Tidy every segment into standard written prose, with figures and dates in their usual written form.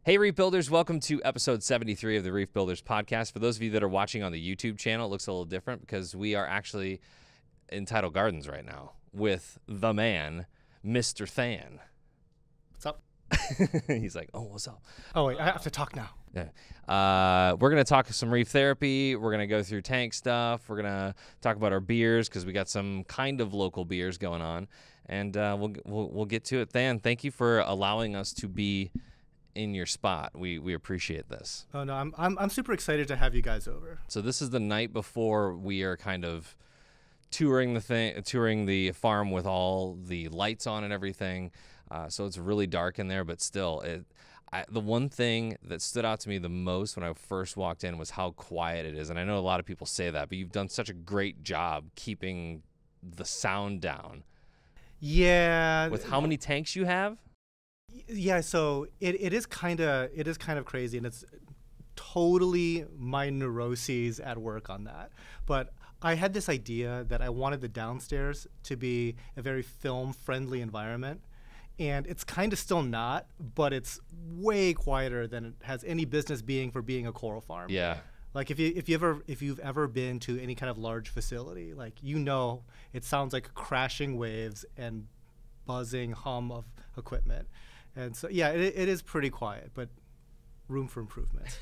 Hey, Reef Builders, welcome to episode 73 of the Reef Builders podcast. For those of you that are watching on the YouTube channel, it looks a little different because we are actually in Tidal Gardens right now with the man, Mr. Than. What's up? He's like, oh, what's up? Oh, wait, I have to talk now. Yeah. We're going to talk some reef therapy. We're going to go through tank stuff. We're going to talk about our beers because we got some kind of local beers going on. And we'll get to it. Than, thank you for allowing us to be in your spot. We appreciate this. Oh no, I'm super excited to have you guys over. So this is the night before we are kind of touring the farm with all the lights on and everything. So it's really dark in there, but still, the one thing that stood out to me the most when I first walked in was how quiet it is. And I know a lot of people say that, but you've done such a great job keeping the sound down. Yeah. With how many tanks you have? Yeah, so it is kind of crazy, and it's totally my neuroses at work on that. But I had this idea that I wanted the downstairs to be a very film-friendly environment, and it's kind of still not, but it's way quieter than it has any business being for being a coral farm. Yeah. Like if you've ever been to any kind of large facility, like it sounds like crashing waves and buzzing hum of equipment. And so, yeah, it is pretty quiet, but room for improvement.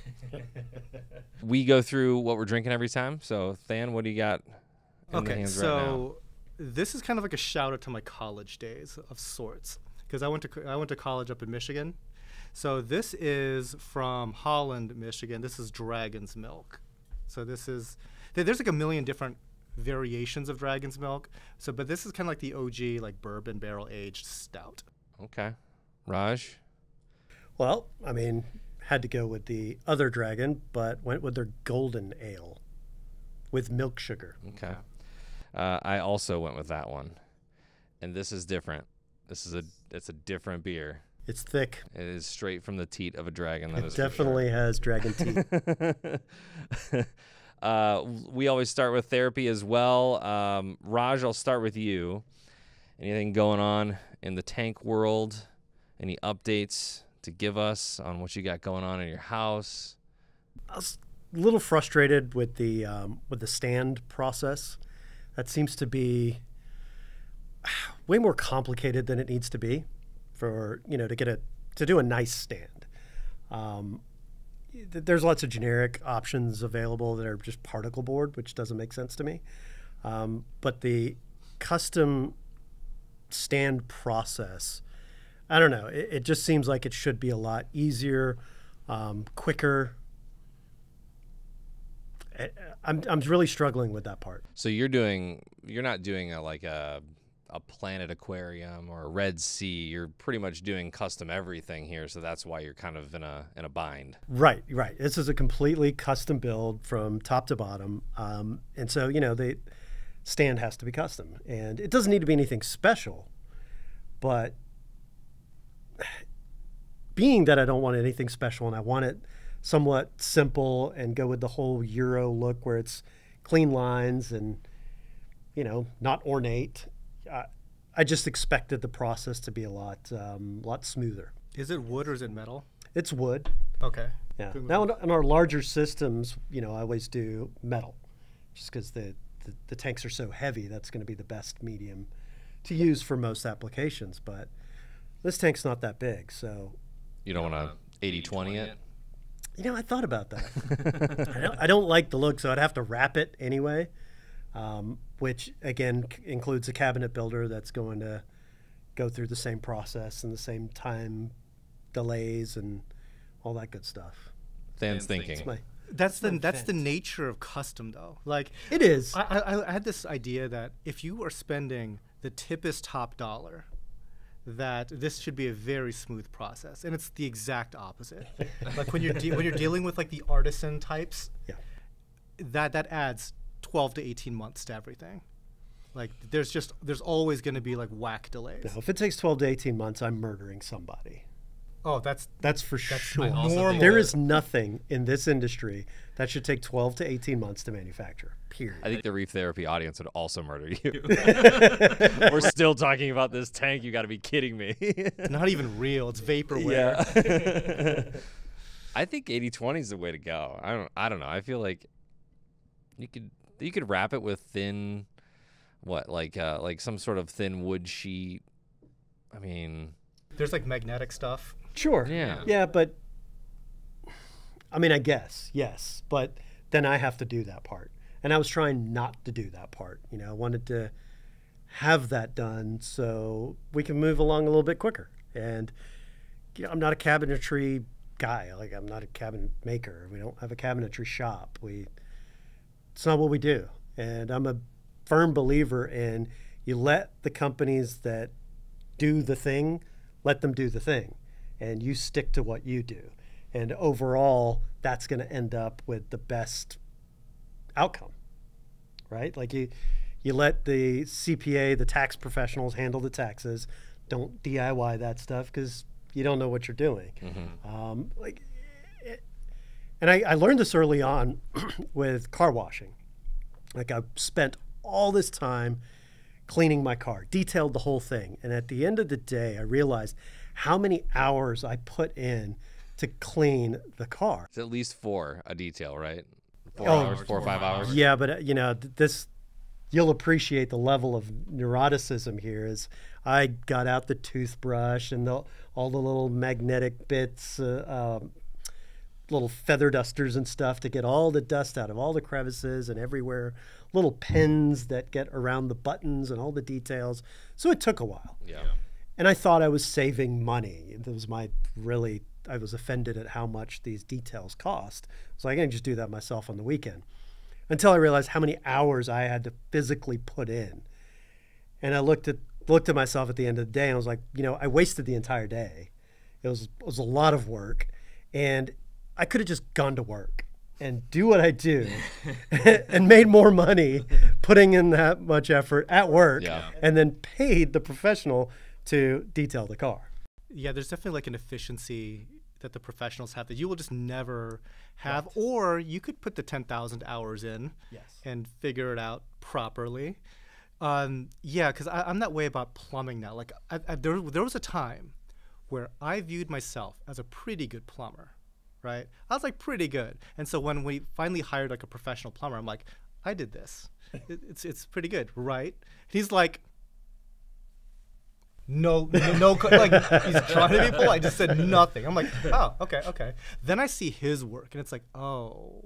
We go through what we're drinking every time. So, Than, what do you got in the hands right now? So this is kind of like a shout out to my college days of sorts, because I went to college up in Michigan. So this is from Holland, Michigan. This is Dragon's Milk. So there's like a million different variations of Dragon's Milk. So, but this is kind of like the OG, like bourbon barrel aged stout. Okay. Raj? Well, I mean, had to go with the other dragon, but went with their golden ale with milk sugar. Okay. I also went with that one. And this is different. It's a different beer. It's thick. It is straight from the teat of a dragon. That It is definitely has dragon teeth. We always start with therapy as well. Raj, I'll start with you. Anything going on in the tank world? Any updates to give us on what you got going on in your house? I was a little frustrated with the stand process. That seems to be way more complicated than it needs to be for to do a nice stand. There's lots of generic options available that are just particle board, which doesn't make sense to me. But the custom stand process, I don't know. It just seems like it should be a lot easier, quicker. I'm really struggling with that part. So you're not doing a Planet Aquarium or a Red Sea. You're pretty much doing custom everything here, so that's why you're kind of in a bind. Right. This is a completely custom build from top to bottom, and so the stand has to be custom, and it doesn't need to be anything special, but being that I don't want anything special and I want it somewhat simple and go with the whole Euro look where it's clean lines and not ornate. I just expected the process to be a lot smoother. Is it wood or is it metal? It's wood. Okay. Yeah. Now in our larger systems, I always do metal, just because the tanks are so heavy. That's going to be the best medium to use for most applications. But this tank's not that big, so you don't want to 80-20 it. I thought about that. I don't like the look, so I'd have to wrap it anyway. Which again includes a cabinet builder that's going to go through the same process and the same time delays and all that good stuff. Than's thinking. That's the nature of custom, though. Like it is. I had this idea that if you are spending the tippest top dollar, that this should be a very smooth process, and it's the exact opposite. Like when you're dealing with like the artisan types, yeah, that adds 12 to 18 months to everything. Like there's always going to be like whack delays. No, if it takes 12 to 18 months, I'm murdering somebody. Oh, That's for sure. normal. There is nothing in this industry that should take 12 to 18 months to manufacture, period. I think the Reef Therapy audience would also murder you. We're still talking about this tank. You got to be kidding me. It's not even real. It's vaporware. Yeah. I think 80/20 is the way to go. I don't know. I feel like you could wrap it with thin, like some sort of thin wood sheet. I mean, There's like magnetic stuff. Sure. Yeah. Yeah, but I mean, I guess, yes. But then I have to do that part. And I was trying not to do that part. You know, I wanted to have that done so we can move along a little bit quicker. And you know, I'm not a cabinetry guy. Like, I'm not a cabinet maker. We don't have a cabinetry shop. It's not what we do. And I'm a firm believer in you let the companies that do the thing, let them do the thing. And you stick to what you do. And overall, that's going to end up with the best outcome, right? Like you let the CPA, the tax professionals handle the taxes. Don't DIY that stuff because you don't know what you're doing. Mm-hmm. And I learned this early on with car washing. Like I spent all this time cleaning my car, detailed the whole thing. And at the end of the day, I realized how many hours I put in to clean the car. it's at least 4 a detail, right? 4 Oh, hours, 4 or 5 hours. Yeah, but you know, you'll appreciate the level of neuroticism here. Is I got out the toothbrush and all the little magnetic bits, little feather dusters and stuff to get all the dust out of all the crevices and everywhere, little pins that get around the buttons and all the details. So it took a while. Yeah. And I thought I was saving money. That was I was offended at how much these details cost. So I can just do that myself on the weekend. Until I realized how many hours I had to physically put in. And I looked at myself at the end of the day and I was like, you know, I wasted the entire day. It was a lot of work. And I could have just gone to work and do what I do and made more money putting in that much effort at work and then paid the professional to detail the car. Yeah, there's definitely like an efficiency that the professionals have that you will just never have. Right. Or you could put the 10,000 hours in and figure it out properly. Yeah, because I'm that way about plumbing now. Like there was a time where I viewed myself as a pretty good plumber, right? I was like pretty good. And so when we finally hired like a professional plumber, I'm like, I did this. It's pretty good, right? He's like, no, like he's trying to be polite. I just said nothing. I'm like, oh, okay. Then I see his work, and it's like, oh,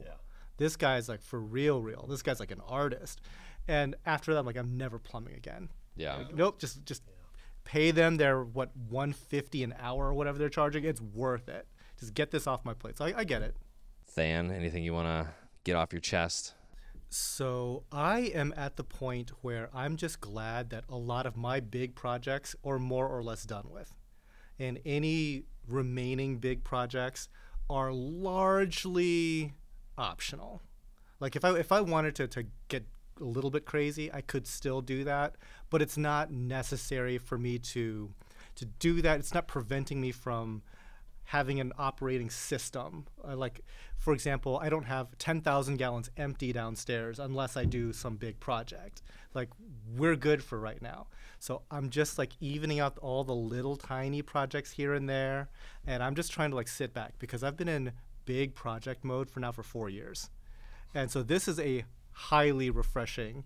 this guy's like for real. This guy's like an artist. And after that, I'm like, I'm never plumbing again. Yeah. Like, nope. Just pay them their $150 an hour or whatever they're charging. It's worth it. Just get this off my plate. So I get it. Than, anything you want to get off your chest? So I am at the point where I'm just glad that a lot of my big projects are more or less done with. And any remaining big projects are largely optional. Like if I wanted to get a little bit crazy, I could still do that, but it's not necessary for me to do that. It's not preventing me from having an operating system. Like, for example, I don't have 10,000 gallons empty downstairs unless I do some big project. Like, we're good for right now. So I'm just like evening out all the little tiny projects here and there, and I'm just trying to like sit back because I've been in big project mode for 4 years. And so this is a highly refreshing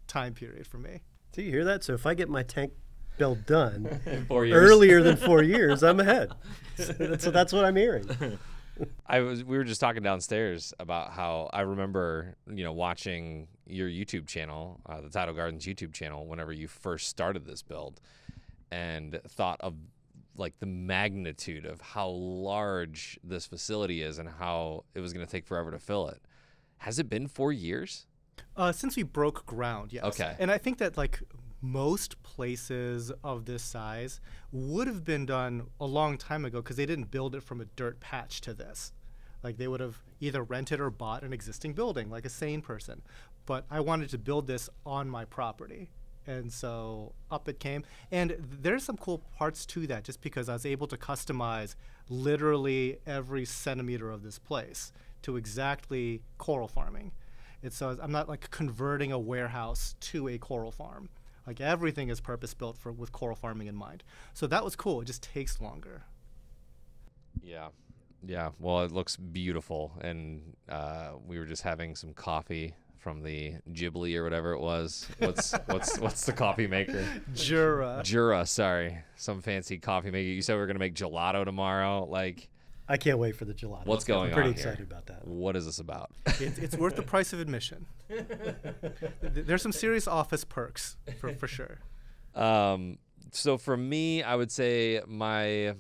time period for me. Do you hear that? So if I get my tank build done 4 years. earlier than 4 years, I'm ahead. So that's what I'm hearing. We were just talking downstairs about how I remember, watching your YouTube channel, the Tidal Gardens YouTube channel, whenever you first started this build, and thought of like the magnitude of how large this facility is and how it was going to take forever to fill it. Has it been 4 years? Since we broke ground, yes. Okay. And I think that like most places of this size would have been done a long time ago because they didn't build it from a dirt patch to this. Like they would have either rented or bought an existing building like a sane person. But I wanted to build this on my property. And so up it came. And there's some cool parts to that, just because I was able to customize literally every centimeter of this place to exactly coral farming. And so I'm not like converting a warehouse to a coral farm. Like everything is purpose built with coral farming in mind. So that was cool. It just takes longer. Yeah. Yeah. Well, it looks beautiful. And we were just having some coffee from the Ghibli or whatever it was. What's the coffee maker? Jura. Sorry. Some fancy coffee maker. You said we were going to make gelato tomorrow. Like, I can't wait for the gelato. What's going on? I'm pretty here? excited about that. What is this about? It's worth the price of admission. There's some serious office perks for sure. So for me, I would say my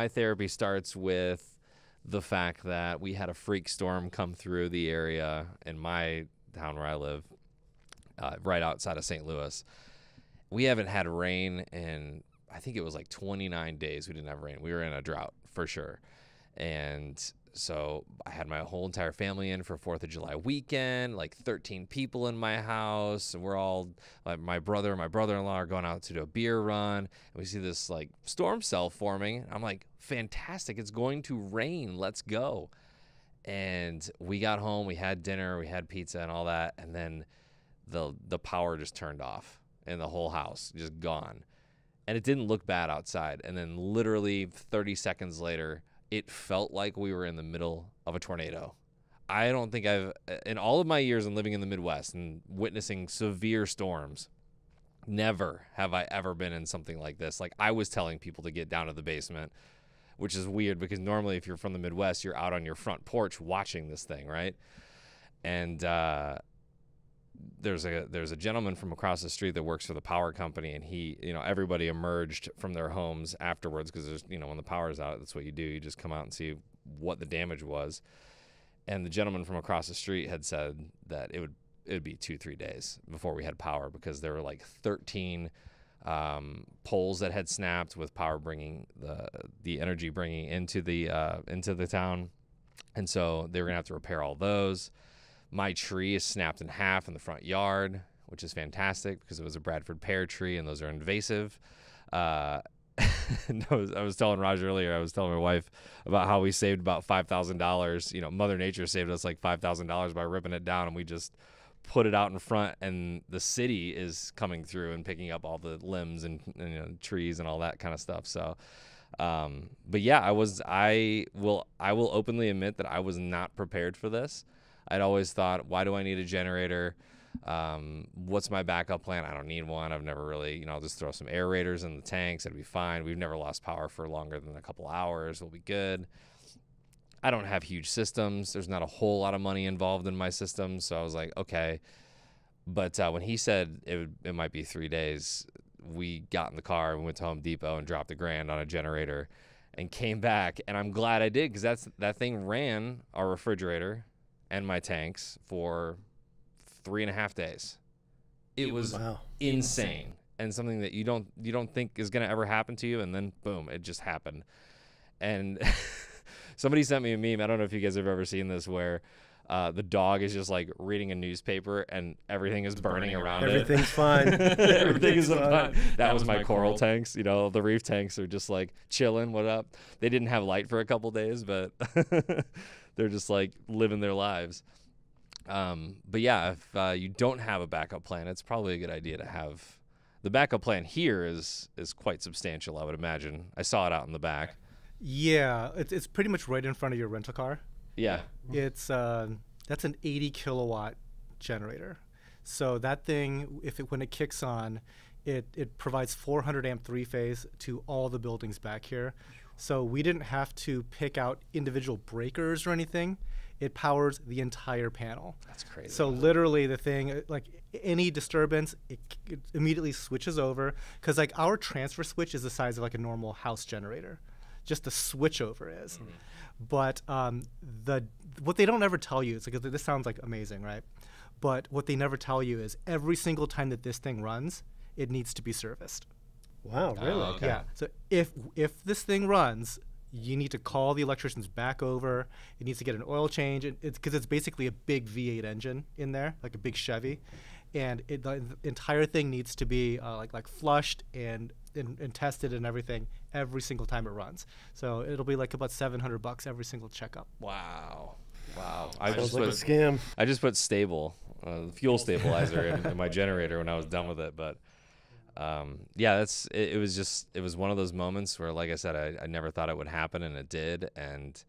therapy starts with the fact that we had a freak storm come through the area in my town where I live, right outside of St. Louis. We haven't had rain in, I think it was like 29 days. We didn't have rain. We were in a drought for sure. And so I had my whole entire family in for 4th of July weekend, like 13 people in my house. And we're all, like my brother and my brother-in-law are going out to do a beer run. And we see this like storm cell forming. I'm like, fantastic. It's going to rain. Let's go. And we got home, we had dinner, we had pizza and all that. And then the power just turned off and the whole house just gone. And it didn't look bad outside. And then literally 30 seconds later, it felt like we were in the middle of a tornado. I don't think in all of my years in living in the Midwest and witnessing severe storms, never have I ever been in something like this. Like I was telling people to get down to the basement, which is weird because normally if you're from the Midwest, you're out on your front porch watching this thing, right? And there's a gentleman from across the street that works for the power company, and he, everybody emerged from their homes afterwards because there's, when the power's out, that's what you do. You just come out and see what the damage was. And the gentleman from across the street had said that it would be 2-3 days before we had power because there were like 13 poles that had snapped with power bringing the energy bringing into the town, and so they were gonna have to repair all those. My tree is snapped in half in the front yard, which is fantastic because it was a Bradford pear tree, and those are invasive. And I was telling Roger earlier, I was telling my wife about how we saved about $5,000. Mother Nature saved us like $5,000 by ripping it down, and we just put it out in front, and the city is coming through and picking up all the limbs and trees and all that kind of stuff. So, but yeah, I will openly admit that I was not prepared for this. I'd always thought, why do I need a generator? What's my backup plan? I don't need one. I've never really, I'll just throw some aerators in the tanks. It'll be fine. We've never lost power for longer than a couple hours. We'll be good. I don't have huge systems. There's not a whole lot of money involved in my system. So I was like, okay. But when he said it might be 3 days, we got in the car and went to Home Depot and dropped $1,000 on a generator and came back. And I'm glad I did because that thing ran our refrigerator and my tanks for 3.5 days. It was insane and something that you don't think is going to ever happen to you. And then boom, it just happened. And somebody sent me a meme. I don't know if you guys have ever seen this where the dog is just like reading a newspaper and everything is burning around it. Everything's fine. Everything is fine. That was my coral tanks. The Reef tanks are just like chilling. What up? They didn't have light for a couple days, but they're just like living their lives. But yeah, if you don't have a backup plan, it's probably a good idea to have. The backup plan here is quite substantial, I would imagine. I saw it out in the back. Yeah, it's pretty much right in front of your rental car. Yeah. It's that's an 80 kilowatt generator. So that thing, when it kicks on, it provides 400 amp 3-phase to all the buildings back here. So we didn't have to pick out individual breakers or anything. It powers the entire panel. That's crazy. So literally the thing, like any disturbance, it immediately switches over. Because like our transfer switch is the size of like a normal house generator. Just the switch over is. Mm-hmm. But what they don't ever tell you, it's like, this sounds like amazing, right? But what they never tell you is every single time that this thing runs, it needs to be serviced. Wow, really? Oh, okay. Yeah. So if this thing runs, you need to call the electricians back over. It needs to get an oil change. Because it's basically a big V8 engine in there, like a big Chevy. and the entire thing needs to be like flushed and tested and everything every single time it runs. So it'll be like about $700 every single checkup. Wow. I just like a scam. I just put stable, fuel stabilizer in my generator when I was done with it. But yeah, it was one of those moments where, like I said, I never thought it would happen, and it did. And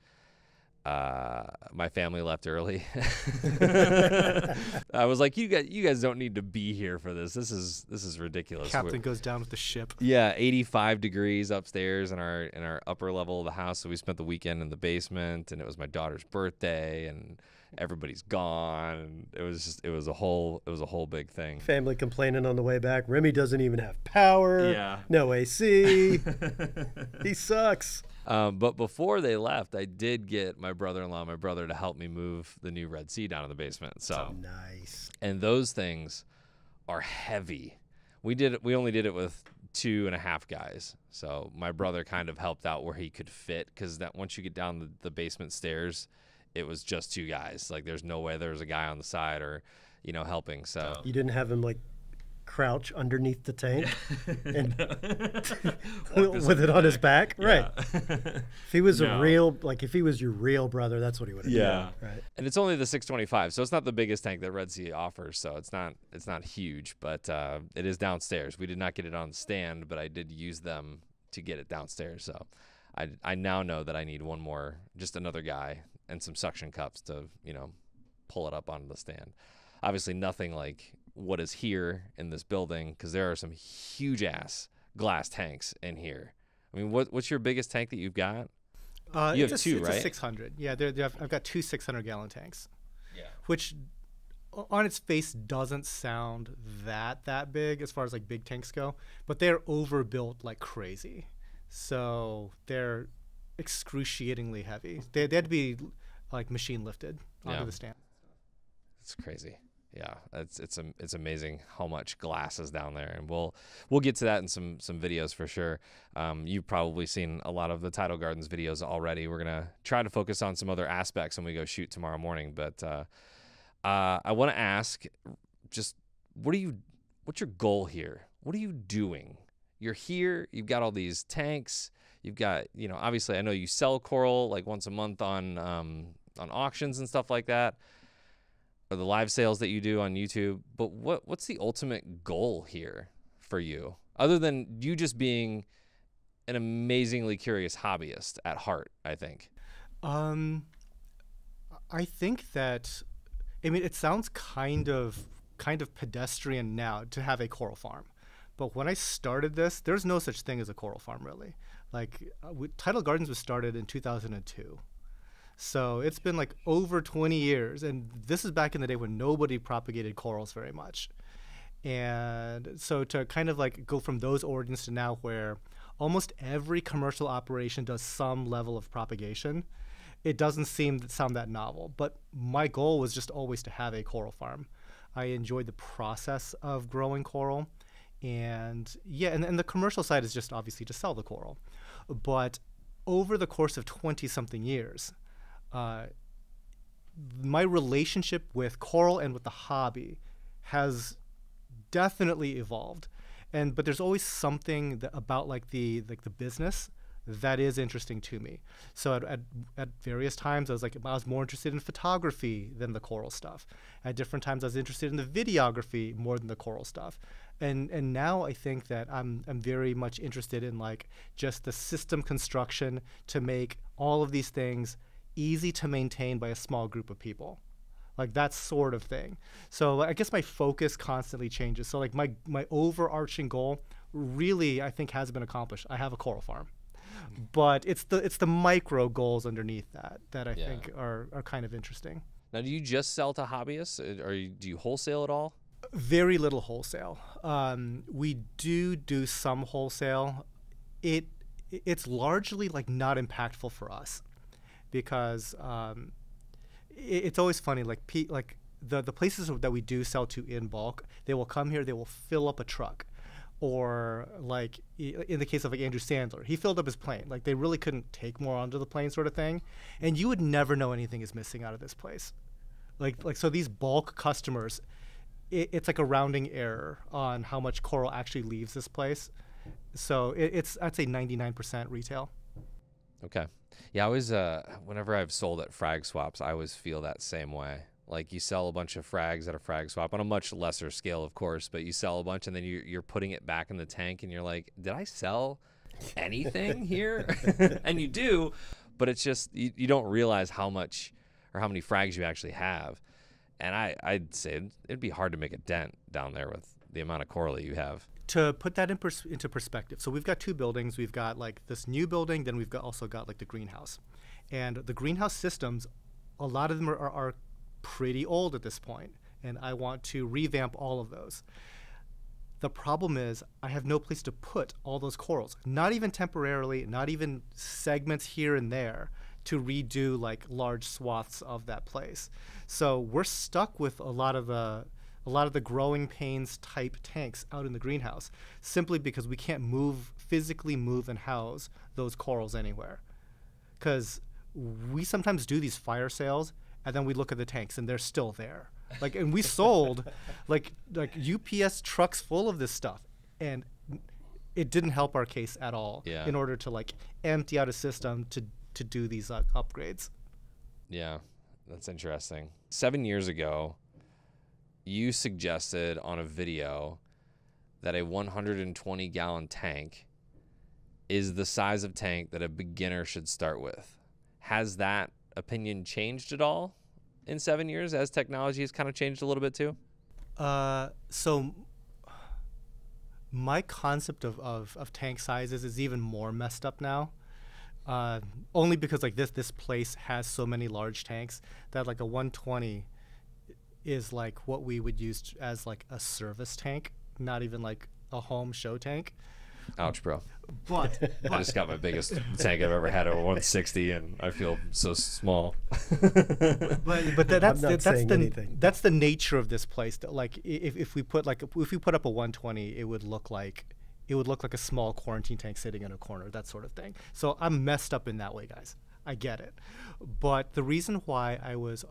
my family left early. I was like, you guys don't need to be here for this. This is ridiculous. Captain goes down with the ship. Yeah, 85 degrees upstairs in our upper level of the house. So we spent the weekend in the basement, and it was my daughter's birthday, and everybody's gone, and it was a whole big thing. Family complaining on the way back. Remy doesn't even have power. Yeah. No AC. He sucks. But before they left, I did get my brother to help me move the new Red Sea down to the basement. So nice. And those things are heavy. We only did it with 2.5 guys. So my brother kind of helped out where he could fit, because that once you get down the basement stairs, it was just 2 guys. Like there's no way there was a guy on the side or, helping. So you didn't have him like crouch underneath the tank and with it on his back, right? If he was if he was your real brother, that's what he would have done. Right. And it's only the 625, so it's not the biggest tank that Red Sea offers. So it's not huge, but it is downstairs. We did not get it on the stand, but I did use them to get it downstairs. So I now know that I need one more, just another guy and some suction cups to pull it up onto the stand. Obviously, nothing like what is here in this building, because there are some huge ass glass tanks in here. I mean, what's your biggest tank that you've got? You have 2, right? It's a 600. Yeah, I've got 2 600-gallon tanks. Yeah. Which, on its face, doesn't sound that big as far as like big tanks go, but they're overbuilt like crazy. So they're excruciatingly heavy. They had to be like machine lifted onto the stand. It's crazy. Yeah, it's amazing how much glass is down there, and we'll get to that in some videos for sure. You've probably seen a lot of the Tidal Gardens videos already. We're gonna try to focus on some other aspects when we go shoot tomorrow morning. But I want to ask, just what's your goal here? What are you doing? You're here. You've got all these tanks. You've got obviously I know you sell coral like once a month on auctions and stuff like that, or the live sales that you do on YouTube. But what's the ultimate goal here for you, other than you just being an amazingly curious hobbyist at heart, I think? I think that, it sounds kind of pedestrian now to have a coral farm. But when I started this, there's no such thing as a coral farm, really. Like, Tidal Gardens was started in 2002. So it's been like over 20 years, and this is back in the day when nobody propagated corals very much. And so to kind of like go from those origins to now where almost every commercial operation does some level of propagation, it doesn't sound that novel. But my goal was just always to have a coral farm. I enjoyed the process of growing coral. And and the commercial side is just obviously to sell the coral. But over the course of 20-something years, my relationship with coral and with the hobby has definitely evolved, but there's always something about like the business that is interesting to me. So at various times I was more interested in photography than the coral stuff. At different times I was interested in the videography more than the coral stuff. And now I think that I'm very much interested in like just the system construction to make all of these things easy to maintain by a small group of people, like that sort of thing. So I guess my focus constantly changes. So like my overarching goal really, I think, has been accomplished. I have a coral farm, but it's the micro goals underneath that I think are kind of interesting. Now, do you just sell to hobbyists, or do you wholesale at all? Very little wholesale. We do some wholesale. It's largely like not impactful for us, because it's always funny. Like the places that we do sell to in bulk, they will come here, they will fill up a truck, or like in the case of like Andrew Sandler, he filled up his plane. Like they really couldn't take more onto the plane, sort of thing, and you would never know anything is missing out of this place. Like so these bulk customers, it's like a rounding error on how much coral actually leaves this place. So it's, I'd say 99% retail. Okay. Yeah, I always, whenever I've sold at frag swaps, I always feel that same way. Like you sell a bunch of frags at a frag swap on a much lesser scale, of course, but you sell a bunch and then you're putting it back in the tank and you're like, did I sell anything here? And you do, but it's just, you don't realize how much or how many frags you actually have. And I'd say it'd be hard to make a dent down there with the amount of coral that you have. To put that into perspective, so we've got two buildings. We've got like this new building, then we've also got like the greenhouse. And the greenhouse systems, a lot of them are pretty old at this point, and I want to revamp all of those. The problem is I have no place to put all those corals, not even temporarily, not even segments here and there to redo like large swaths of that place. So we're stuck with a lot of the growing pains type tanks out in the greenhouse simply because we can't physically move and house those corals anywhere. Because we sometimes do these fire sales and then we look at the tanks and they're still there. Like, and we sold like UPS trucks full of this stuff, and it didn't help our case at all in order to like empty out a system to do these upgrades. Yeah, that's interesting. 7 years ago, you suggested on a video that a 120-gallon tank is the size of tank that a beginner should start with. Has that opinion changed at all in 7 years as technology has kind of changed a little bit too? So my concept of tank sizes is even more messed up now. Only because like this place has so many large tanks that like a 120 is like what we would use as like a service tank, not even like a home show tank. Ouch, bro. But I just got my biggest tank I've ever had at 160, and I feel so small. but that's the nature of this place. That like if we put up a 120, it would look like a small quarantine tank sitting in a corner, that sort of thing. So I'm messed up in that way, guys. I get it. But the reason why I was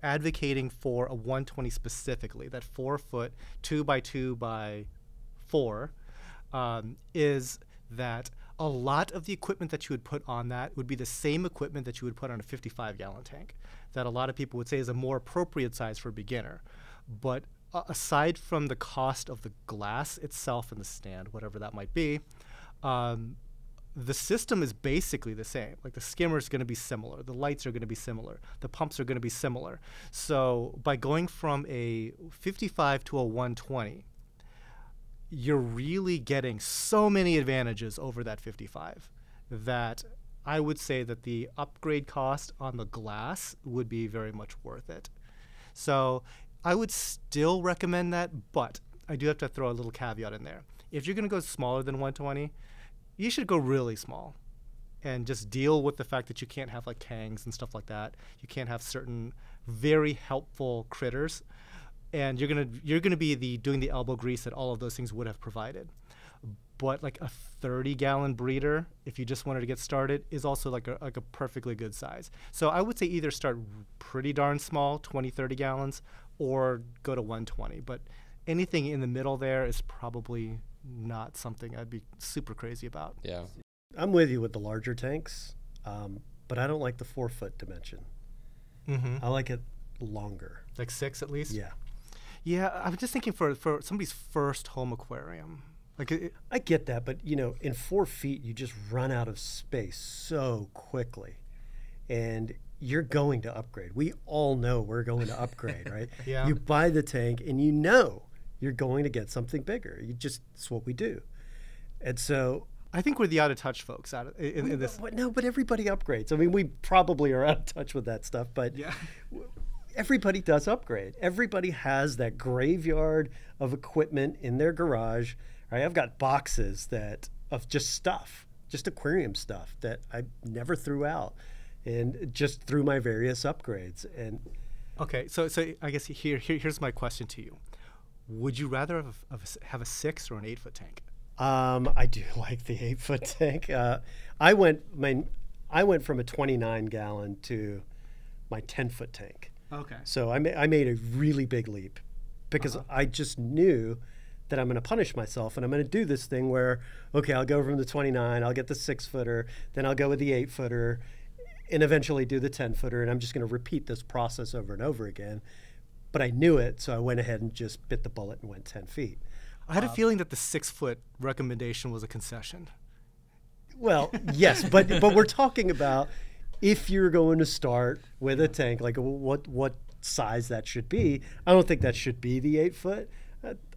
advocating for a 120 specifically, that 4 foot 2 by 2 by 4, is that a lot of the equipment that you would put on that would be the same equipment that you would put on a 55-gallon tank, that a lot of people would say is a more appropriate size for a beginner. But aside from the cost of the glass itself and the stand, whatever that might be, the system is basically the same. Like the skimmer is going to be similar. The lights are going to be similar. The pumps are going to be similar. So by going from a 55 to a 120, you're really getting so many advantages over that 55 that I would say that the upgrade cost on the glass would be very much worth it. So I would still recommend that, but I do have to throw a little caveat in there. If you're going to go smaller than 120, you should go really small and just deal with the fact that you can't have like tangs and stuff like that. You can't have certain very helpful critters, and you're gonna be doing the elbow grease that all of those things would have provided. But like a 30-gallon breeder, if you just wanted to get started, is also like a perfectly good size. So I would say either start pretty darn small, 20, 30 gallons, or go to 120. But anything in the middle there is probably not something I'd be super crazy about. Yeah. I'm with you with the larger tanks, but I don't like the 4 foot dimension. Mm-hmm. I like it longer. Like 6 at least? Yeah. Yeah, I was just thinking for somebody's first home aquarium. Like I get that, but in 4 feet, you just run out of space so quickly, and you're going to upgrade. We all know we're going to upgrade, right? Yeah. You buy the tank, and you're going to get something bigger. It's what we do, and so I think we're the out of touch folks in this. But everybody upgrades. I mean, we probably are out of touch with that stuff, but yeah. Everybody does upgrade. Everybody has that graveyard of equipment in their garage. Right? I've got boxes of just aquarium stuff that I never threw out, and just through my various upgrades. And okay, so I guess here's my question to you: would you rather have a 6 or an 8 foot tank? I do like the 8 foot tank. I went from a 29 gallon to my 10 foot tank. Okay. So I made a really big leap because I just knew that I'm going to punish myself, and I'm going to do this thing where, okay, I'll go from the 29, I'll get the 6-footer, then I'll go with the 8-footer, and eventually do the 10-footer, and I'm just going to repeat this process over and over again. But I knew it, so I went ahead and just bit the bullet and went 10 feet. I had a feeling that the 6-foot recommendation was a concession. Well, yes, but we're talking about if you're going to start with a tank, like what size that should be. I don't think that should be the 8-foot.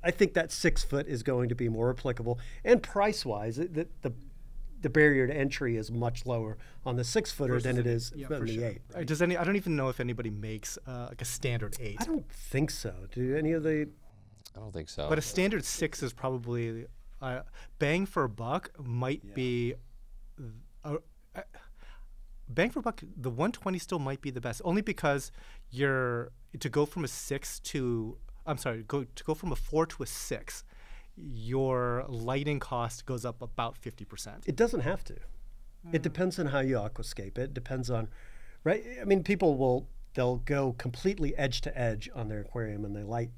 I think that 6-foot is going to be more applicable, and price-wise, the barrier to entry is much lower on the 6-footer than it is on the 8. Right? I don't even know if anybody makes like a standard 8. I don't think so. Do any of the? I don't think so. But a standard 6 is probably bang for a buck might be. Bang for a buck, the 120 still might be the best, only because to go from a 4 to a 6, your lighting cost goes up about 50%. It doesn't have to. It depends on how you aquascape. It depends on, right? I mean, they'll go completely edge to edge on their aquarium and they light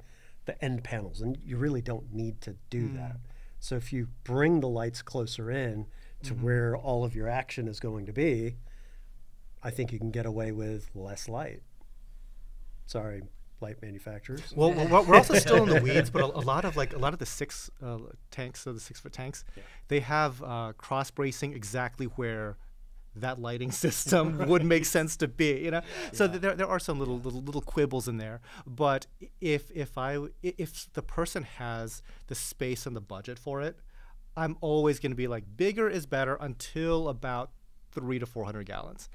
the end panels, and you really don't need to do that. So if you bring the lights closer in to where all of your action is going to be, I think you can get away with less light. Sorry, light manufacturers. Well, we're also still in the weeds, but a lot of the 6 tanks, so the 6-foot tanks, they have cross bracing exactly where that lighting system would make sense to be, you know. So there are some little quibbles in there, but if the person has the space and the budget for it, I'm always going to be like, bigger is better until about 300 to 400 gallons.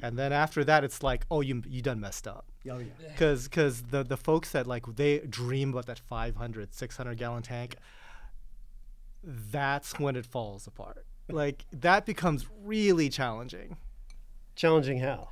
And then after that, it's like, oh, you done messed up. Oh, yeah. Because the folks that, like, they dream about that 500, 600 gallon tank, that's when it falls apart. Like, that becomes really challenging. Challenging how?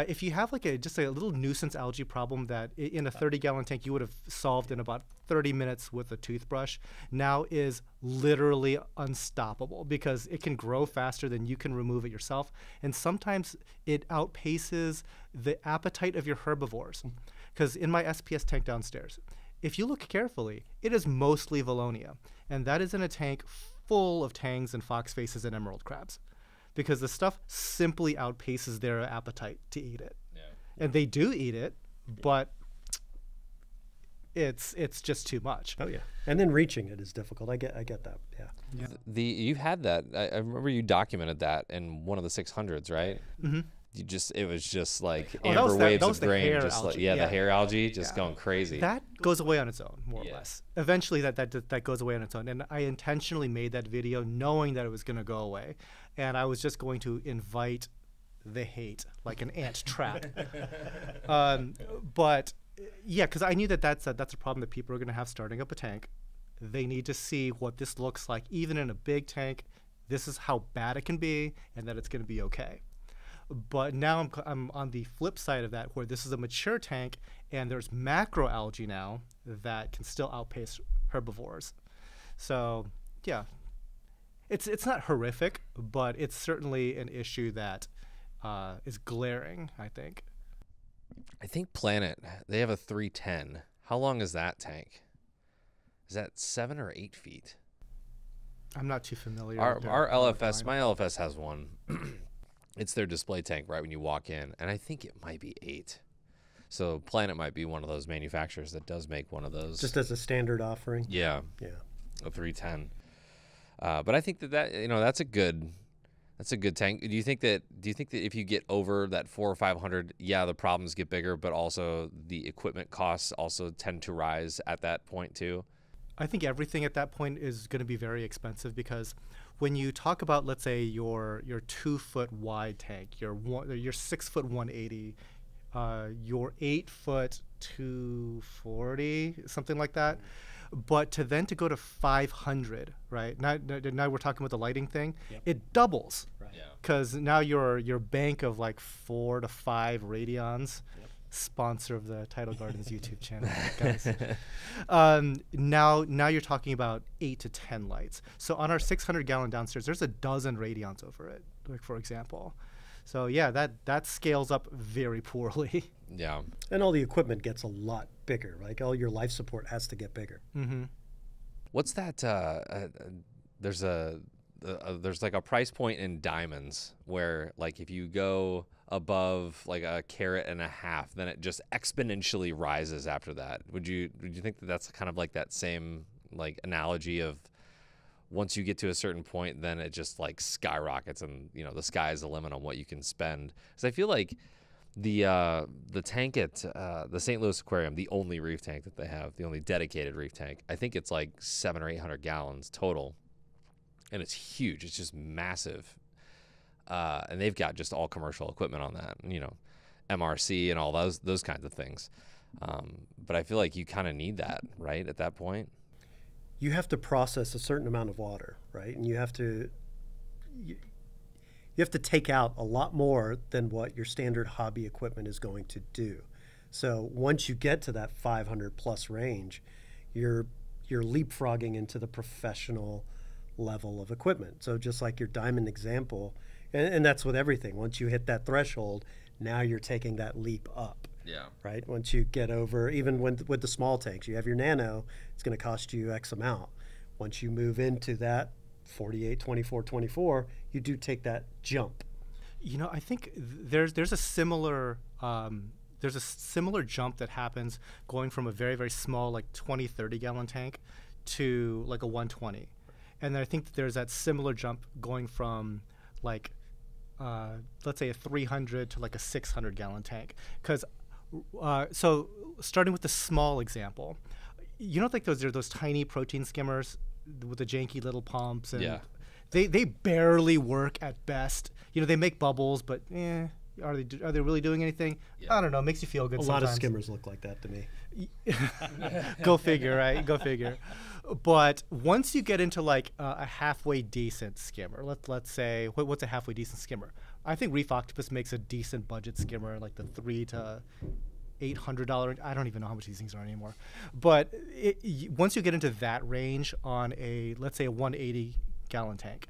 If you have like just a little nuisance algae problem that in a 30-gallon tank you would have solved in about 30 minutes with a toothbrush, now is literally unstoppable because it can grow faster than you can remove it yourself. And sometimes it outpaces the appetite of your herbivores. Because in my SPS tank downstairs, if you look carefully, it is mostly Valonia. And that is in a tank full of tangs and fox faces and emerald crabs, because the stuff simply outpaces their appetite to eat it. Yeah. And they do eat it, but it's just too much. Oh yeah, and then reaching it is difficult. I get that. Yeah. You had that. I remember you documented that in one of the 600s, right? Mm-hmm. It was just like amber waves of grain, just like, the hair algae just going crazy. That goes away on its own, more or less. Eventually, that goes away on its own. And I intentionally made that video knowing that it was going to go away, and I was just going to invite the hate like an ant trap. But yeah, because I knew that's a problem that people are going to have starting up a tank. They need to see what this looks like, even in a big tank. This is how bad it can be, and that it's going to be okay. But now I'm on the flip side of that, where this is a mature tank, and there's macroalgae now that can still outpace herbivores. So yeah, it's not horrific, but it's certainly an issue that is glaring, I think. I think Planet, they have a 310. How long is that tank? Is that 7 or 8 feet? I'm not too familiar. Our LFS, my LFS has one. It's their display tank right when you walk in, and I think it might be 8. So Planet might be one of those manufacturers that does make one of those. Just as a standard offering? Yeah. A 310. But I think that that's a good tank. Do you think that if you get over that 400 or 500, the problems get bigger, but also the equipment costs also tend to rise at that point too? I think everything at that point is going to be very expensive, because when you talk about, let's say, your 2-foot wide tank, your 6-foot 180, your 8-foot 240, something like that. But to go to 500, right? Now we're talking about the lighting thing. Yep. It doubles, because now your bank of like 4 to 5 radions. Yep. Sponsor of the Tidal Gardens YouTube channel, guys. Now you're talking about 8 to 10 lights. So on our 600-gallon downstairs, there's a dozen radions over it, like, for example. So yeah, that scales up very poorly. Yeah. And all the equipment gets a lot bigger. Like all your life support has to get bigger. Mm-hmm. What's that? There's there's like a price point in diamonds where like if you go above like a carat and a half, then it just exponentially rises after that. Would you think that that's kind of like that same like analogy of once you get to a certain point, then it just like skyrockets and the sky is the limit on what you can spend? Because I feel like the tank at the St. Louis Aquarium, the only reef tank that they have, the only dedicated reef tank, I think it's like 700 or 800 gallons total, and it's huge. It's just massive, and they've got just all commercial equipment on that, MRC and all those kinds of things. But I feel like you kind of need that, right, at that point. You have to process a certain amount of water, right? And you have to take out a lot more than what your standard hobby equipment is going to do. So once you get to that 500 plus range, you're leapfrogging into the professional level of equipment. So just like your diamond example, and that's with everything. Once you hit that threshold, now you're taking that leap up. Yeah. Right? Once you get over, even with the small tanks, you have your nano, it's going to cost you X amount. Once you move into that 48, 24, 24, you do take that jump. I think there's a similar jump that happens going from a very, very small, like 20, 30 gallon tank to like a 120. And then I think that there's that similar jump going from like, let's say a 300 to like a 600 gallon tank. Because so starting with the small example, like those tiny protein skimmers with the janky little pumps, and they barely work at best. They make bubbles, but are they really doing anything? Yeah. I don't know. It makes you feel good. A lot of skimmers look like that to me. Go figure, right? Go figure. But once you get into like a halfway decent skimmer, let's say what's a halfway decent skimmer? I think Reef Octopus makes a decent budget skimmer, like the $300 to $800. I don't even know how much these things are anymore. But once you get into that range on let's say a 180 gallon tank,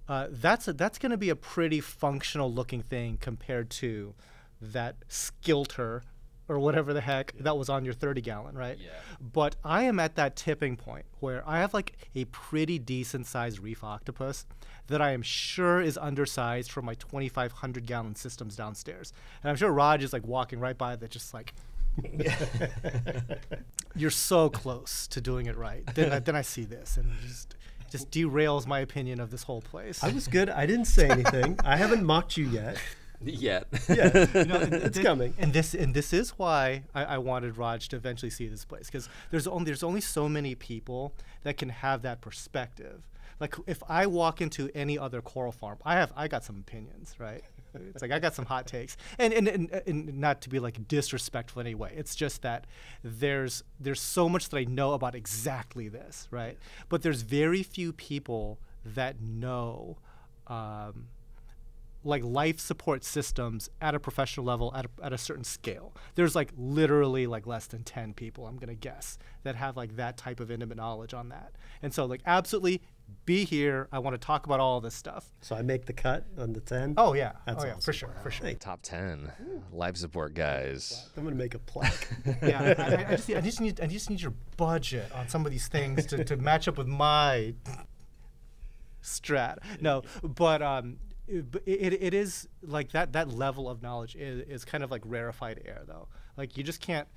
that's going to be a pretty functional looking thing compared to that Skilter or whatever the heck that was on your 30 gallon, right? Yeah. But I am at that tipping point where I have like a pretty decent sized Reef Octopus that I am sure is undersized for my 2,500 gallon systems downstairs. And I'm sure Raj is like walking right by that, just like, you're so close to doing it right. Then I see this and just derails my opinion of this whole place. I was good. I didn't say anything. I haven't mocked you yet. Yet. Yeah, it's coming. And this is why I wanted Raj to eventually see this place, because there's only so many people that can have that perspective. Like if I walk into any other coral farm, I got some opinions, right? It's like I got some hot takes, and not to be like disrespectful in any way. It's just that there's so much that I know about exactly this, right? But there's very few people that know. Like life support systems at a professional level at a certain scale. There's like literally like less than 10 people, I'm gonna guess, that have like that type of intimate knowledge on that. And so like absolutely be here. I want to talk about all this stuff. So I make the cut on the 10? Oh yeah. That's awesome. For sure. Wow. For sure. Top 10 life support guys. I'm gonna make a plaque. Yeah, I just need your budget on some of these things to match up with my strat. No, but it is like that level of knowledge is kind of like rarefied air, though. Like you just can't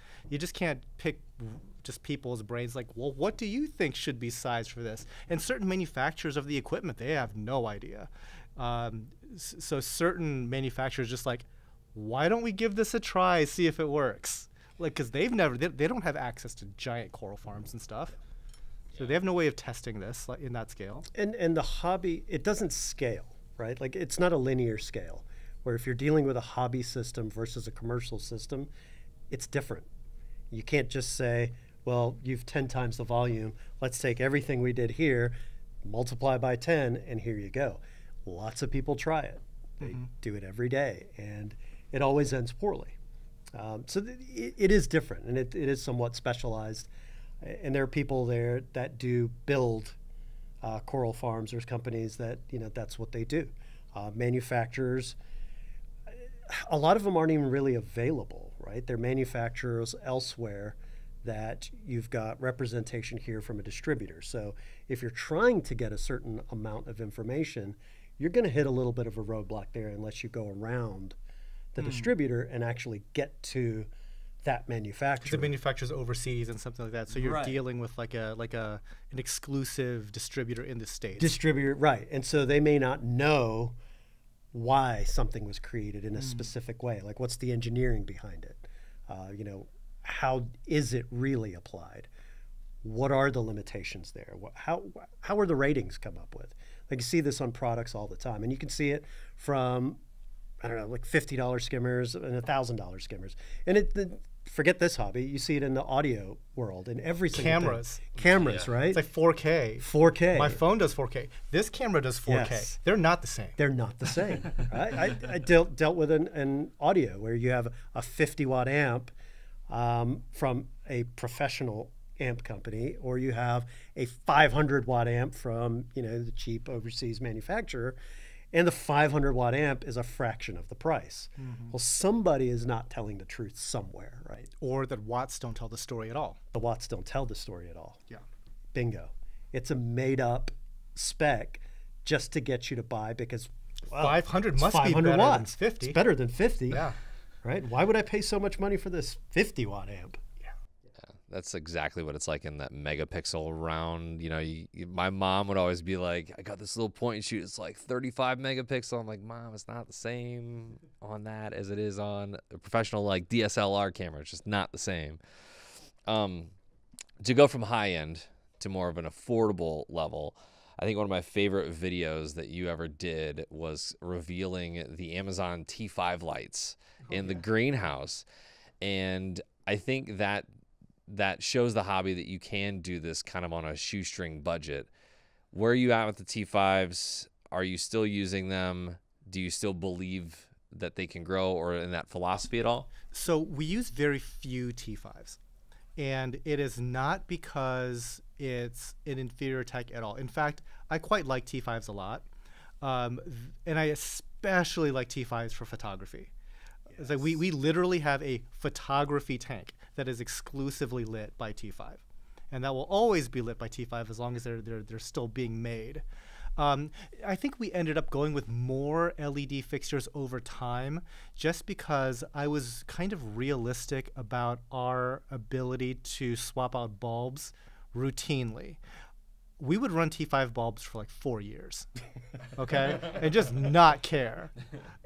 pick just people's brains like, well, what do you think should be sized for this? And certain manufacturers of the equipment, they have no idea. So certain manufacturers just like, why don't we give this a try, see if it works? Like, because they don't have access to giant coral farms and stuff. So they have no way of testing this in that scale. And the hobby, it doesn't scale. Right? Like it's not a linear scale where if you're dealing with a hobby system versus a commercial system, it's different. You can't just say, well, you've 10 times the volume. Let's take everything we did here, multiply by 10, and here you go. Lots of people try it. They do it every day, and it always ends poorly. So it is different, and it is somewhat specialized. And there are people there that do build coral farms. There's companies that, that's what they do. Manufacturers a lot of them aren't even really available, right? They're manufacturers elsewhere that you've got representation here from a distributor. So if you're trying to get a certain amount of information, you're going to hit a little bit of a roadblock there unless you go around the distributor and actually get to that manufacturer. The manufacturers overseas and something like that. So you're Right. dealing with like an exclusive distributor in the States. Distributor, right. And so they may not know why something was created in a specific way. Like, what's the engineering behind it? You know, how is it really applied? What are the limitations there? How are the ratings come up with? Like, you see this on products all the time, and you can see it from, I don't know, like $50 skimmers and $1,000 skimmers. And forget this hobby, you see it in the audio world, in every single Cameras. thing. Cameras, right? It's like 4K. 4K. My phone does 4K. This camera does 4K. Yes. They're not the same. They're not the same. Right? I dealt with an audio where you have a 50-watt amp from a professional amp company, or you have a 500-watt amp from, you know, the cheap overseas manufacturer, and the 500-watt amp is a fraction of the price. Well, somebody is not telling the truth somewhere, right? Or that watts don't tell the story at all. The watts don't tell the story at all. Yeah. Bingo. It's a made-up spec just to get you to buy because, well, 500 it's must be 500 better watts. than 50. It's better than 50. Yeah. Right? Why would I pay so much money for this 50-watt amp? That's exactly what it's like in that megapixel round. You know, my mom would always be like, I got this little point and shoot. It's like 35 megapixel. I'm like, Mom, it's not the same on that as it is on a professional like DSLR camera. It's just not the same. To go from high end to more of an affordable level, I think one of my favorite videos that you ever did was revealing the Amazon T5 lights in the greenhouse. And I think that shows the hobby that you can do this kind of on a shoestring budget. Where are you at with the T5s? Are you still using them? Do you still believe that they can grow, or in that philosophy at all? So we use very few T5s. And it is not because it's an inferior tech at all. In fact, I quite like T5s a lot. And I especially like T5s for photography. It's like we literally have a photography tank that is exclusively lit by T5, and that will always be lit by T5 as long as they're still being made. I think we ended up going with more LED fixtures over time, just because I was kind of realistic about our ability to swap out bulbs routinely. We would run T5 bulbs for like 4 years, okay, and just not care.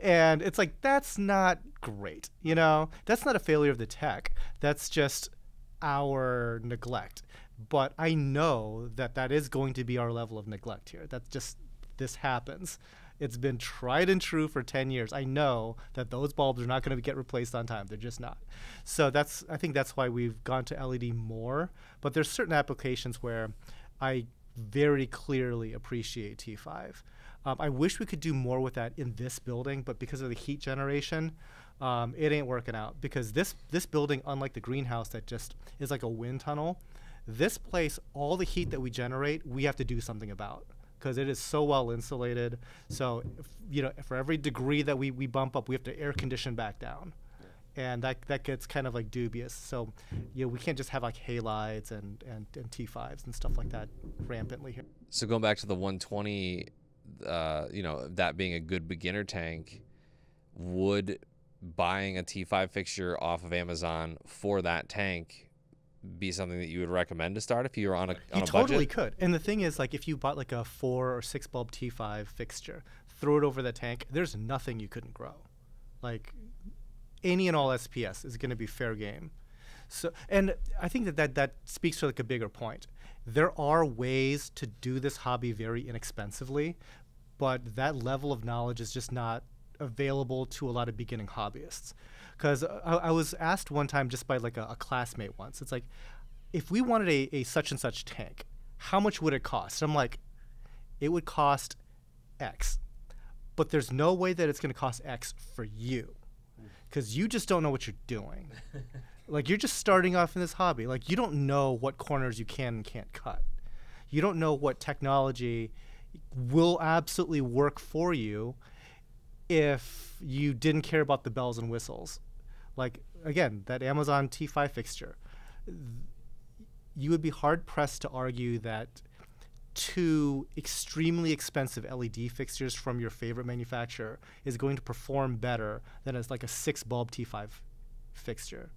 And it's like, that's not great, you know? That's not a failure of the tech. That's just our neglect. But I know that that is going to be our level of neglect here. That's just, this happens. It's been tried and true for 10 years. I know that those bulbs are not going to get replaced on time. They're just not. So I think that's why we've gone to LED more. But there's certain applications where I very clearly appreciate T5. I wish we could do more with that in this building, but because of the heat generation, it ain't working out. Because this building, unlike the greenhouse that just is like a wind tunnel, this place, all the heat that we generate, we have to do something about, because it is so well insulated. So, you know, for every degree that we bump up, we have to air condition back down. And that gets kind of like dubious. So, you know, we can't just have like halides and T5s and stuff like that rampantly here. So going back to the 120, you know, that being a good beginner tank, would buying a T5 fixture off of Amazon for that tank be something that you would recommend to start if you were on a You totally budget? could. And the thing is, like, if you bought like a 4 or 6 bulb T5 fixture, throw it over the tank, there's nothing you couldn't grow. Like, any and all SPS is going to be fair game. So, and I think that speaks to like a bigger point. There are ways to do this hobby very inexpensively, but that level of knowledge is just not available to a lot of beginning hobbyists. Because I was asked one time just by like a classmate once, it's like, if we wanted a such and such tank, how much would it cost? I'm like, it would cost X, but there's no way that it's going to cost X for you, because you just don't know what you're doing. Like, you're just starting off in this hobby. Like, you don't know what corners you can and can't cut. You don't know what technology will absolutely work for you. if you didn't care about the bells and whistles. Like, again, that Amazon T5 fixture, you would be hard-pressed to argue that two extremely expensive LED fixtures from your favorite manufacturer is going to perform better than as like a 6-bulb T5 fixture.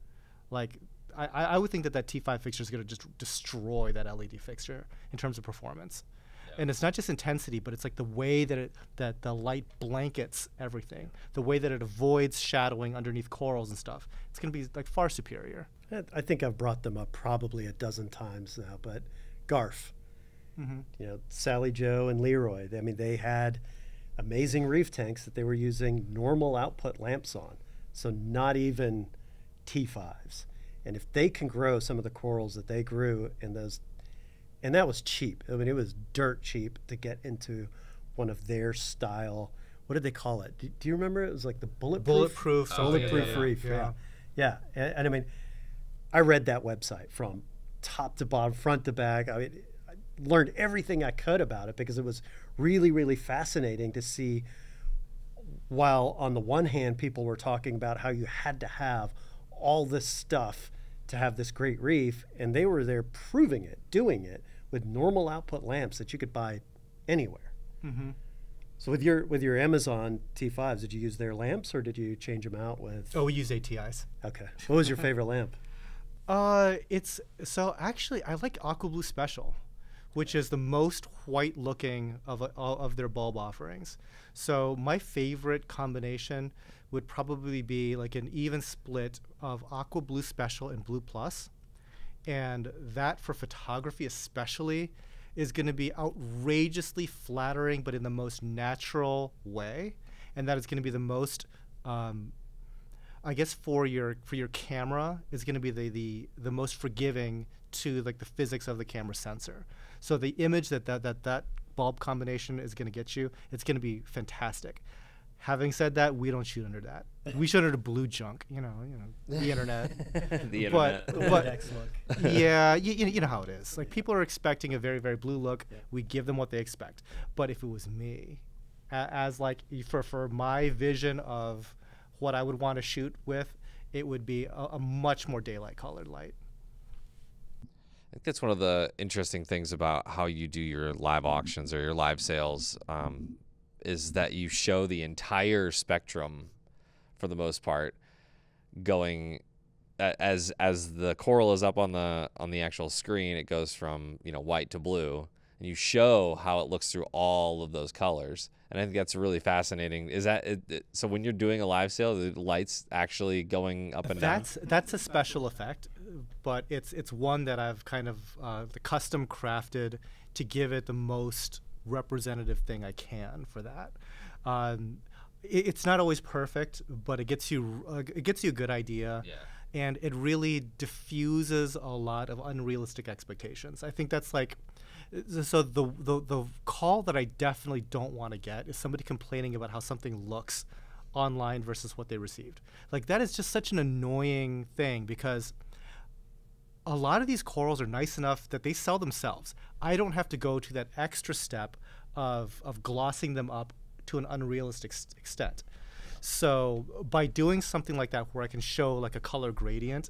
Like, I would think that that T5 fixture is going to just destroy that LED fixture in terms of performance. Yeah. And it's not just intensity, but it's like the way that the light blankets everything, the way that it avoids shadowing underneath corals and stuff. It's going to be like far superior. I think I've brought them up probably a dozen times now, but Garf, you know, Sally Joe and Leroy, I mean, they had amazing reef tanks that they were using normal output lamps on, so not even T5s. And if they can grow some of the corals that they grew in those, and that was cheap. I mean, it was dirt cheap to get into one of their style. What did they call it? Do you remember? It was like the bulletproof reef. Yeah. And I mean, I read that website from top to bottom, front to back. I mean, I learned everything I could about it because it was really, really fascinating to see. While on the one hand, people were talking about how you had to have all this stuff to have this great reef, and they were there proving it, doing it with normal output lamps that you could buy anywhere. So with your Amazon T5s, did you use their lamps or did you change them out with? Oh, we use ATIs. Okay. What was your favorite lamp? So actually I like Aqua Blue Special, which is the most white looking of their bulb offerings. So my favorite combination would probably be like an even split of Aqua Blue Special and Blue Plus. And that for photography especially is going to be outrageously flattering, but in the most natural way. And that is going to be the most, I guess for your camera is going to be the most forgiving to like the physics of the camera sensor. So the image that bulb combination is going to get you, it's going to be fantastic. Having said that, we don't shoot under that. We shoot under blue junk, you know, the internet. The internet. But yeah, you know how it is. Like people are expecting a very, very blue look. Yeah. We give them what they expect. But if it was me, as like for my vision of what I would want to shoot with, it would be a much more daylight colored light. I think that's one of the interesting things about how you do your live auctions or your live sales, is that you show the entire spectrum, for the most part, going as the coral is up on the actual screen. It goes from white to blue, and you show how it looks through all of those colors. And I think that's really fascinating. Is that so? When you're doing a live sale, the lights actually going up and down. That's a special effect, but it's one that I've kind of custom crafted to give it the most representative thing I can for that. It's not always perfect, but it gets you a good idea. Yeah. And it really diffuses a lot of unrealistic expectations. I think that's like, so the call that I definitely don't want to get is somebody complaining about how something looks online versus what they received. Like that is just such an annoying thing because a lot of these corals are nice enough that they sell themselves. I don't have to go to that extra step of glossing them up to an unrealistic extent. So by doing something like that where I can show like a color gradient,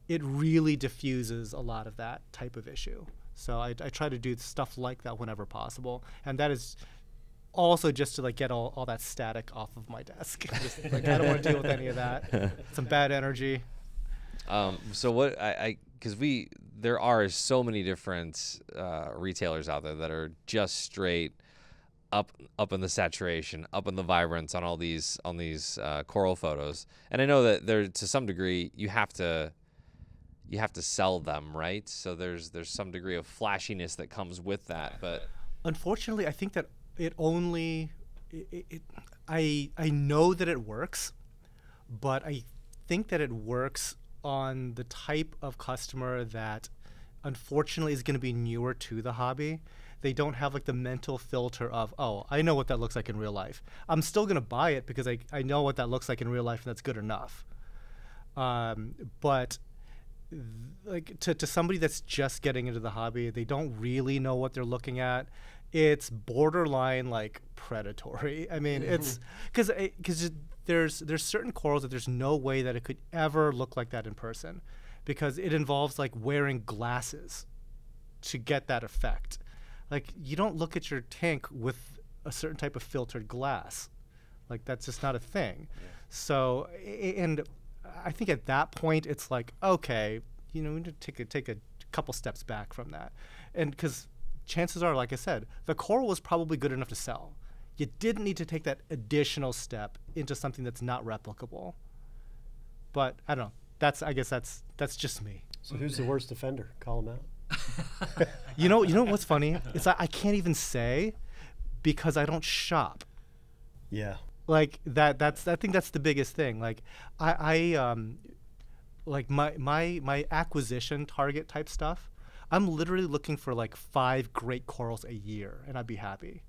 it really diffuses a lot of that type of issue. So I try to do stuff like that whenever possible. And that is also just to like get all that static off of my desk. Just, like, I don't want to deal with any of that. Some bad energy. So what because there are so many different retailers out there that are just straight up in the saturation, up in the vibrance on these coral photos. And I know that there, to some degree, you have to sell them, right? So there's some degree of flashiness that comes with that. But unfortunately, I think that I know that it works, but I think that it works on the type of customer that unfortunately is going to be newer to the hobby. They don't have like the mental filter of, oh, I know what that looks like in real life. I'm still going to buy it because I know what that looks like in real life and that's good enough. But like to somebody that's just getting into the hobby, they don't really know what they're looking at. it's borderline like predatory. I mean, it's because there's certain corals that there's no way that it could ever look like that in person, because it involves like wearing glasses to get that effect. Like, you don't look at your tank with a certain type of filtered glass. Like, that's just not a thing. Yeah. So, and I think at that point it's like, okay, we need to take a couple steps back from that, and because chances are, like I said, the coral was probably good enough to sell. You didn't need to take that additional step into something that's not replicable. But I don't know. I guess that's just me. So who's the worst offender? Call him out. You know what's funny? It's like I can't even say, because I don't shop. Yeah. Like I think that's the biggest thing. Like I like my acquisition target type stuff, I'm literally looking for like 5 great corals a year, and I'd be happy.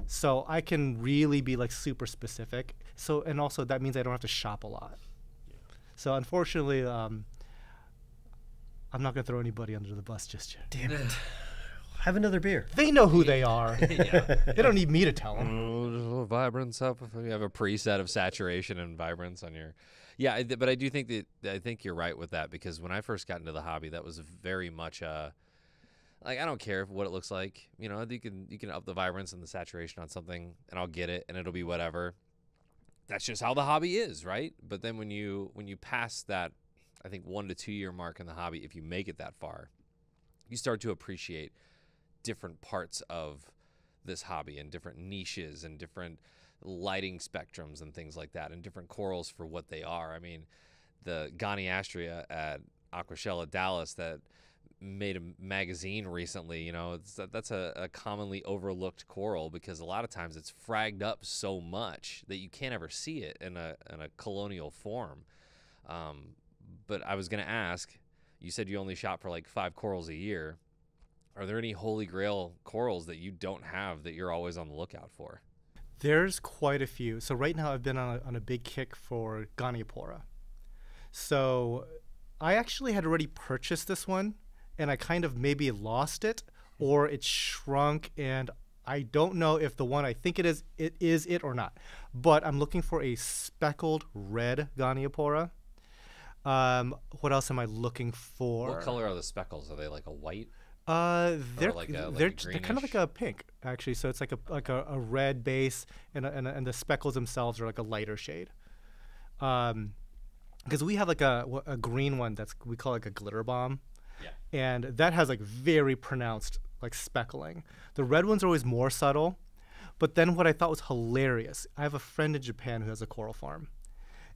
So I can really be like super specific. So, and also that means I don't have to shop a lot. Yeah. So unfortunately, I'm not gonna throw anybody under the bus just yet. Damn it. Have another beer. They know who they are. Yeah. They don't need me to tell them. Vibrance up. If you have a preset of saturation and vibrance on your, yeah. But I do think I think you're right with that, because when I first got into the hobby, that was very much like, I don't care what it looks like. You can up the vibrance and the saturation on something, and I'll get it, and it'll be whatever. That's just how the hobby is, right? But then when you pass that, I think 1 to 2 year mark in the hobby, if you make it that far, you start to appreciate different parts of this hobby and different niches and different lighting spectrums and things like that, and different corals for what they are. I mean, the Goniastria at Aquashella Dallas that made a magazine recently, that's a commonly overlooked coral, because a lot of times it's fragged up so much that you can't ever see it in a colonial form. But I was going to ask, you said you only shop for like 5 corals a year. Are there any holy grail corals that you don't have that you're always on the lookout for? There's quite a few. So right now I've been on a big kick for Goniapora. So I actually had already purchased this one, and I kind of maybe lost it, or it shrunk, and I don't know if the one I think it is it or not. But I'm looking for a speckled red Goniapora. What else am I looking for? What color are the speckles? Are they like a white? They're they're kind of like a pink, actually. So it's like a red base, and the speckles themselves are like a lighter shade. Because we have like a green one we call like a glitter bomb, and that has like very pronounced like speckling. The red ones are always more subtle. But then what I thought was hilarious, I have a friend in Japan who has a coral farm,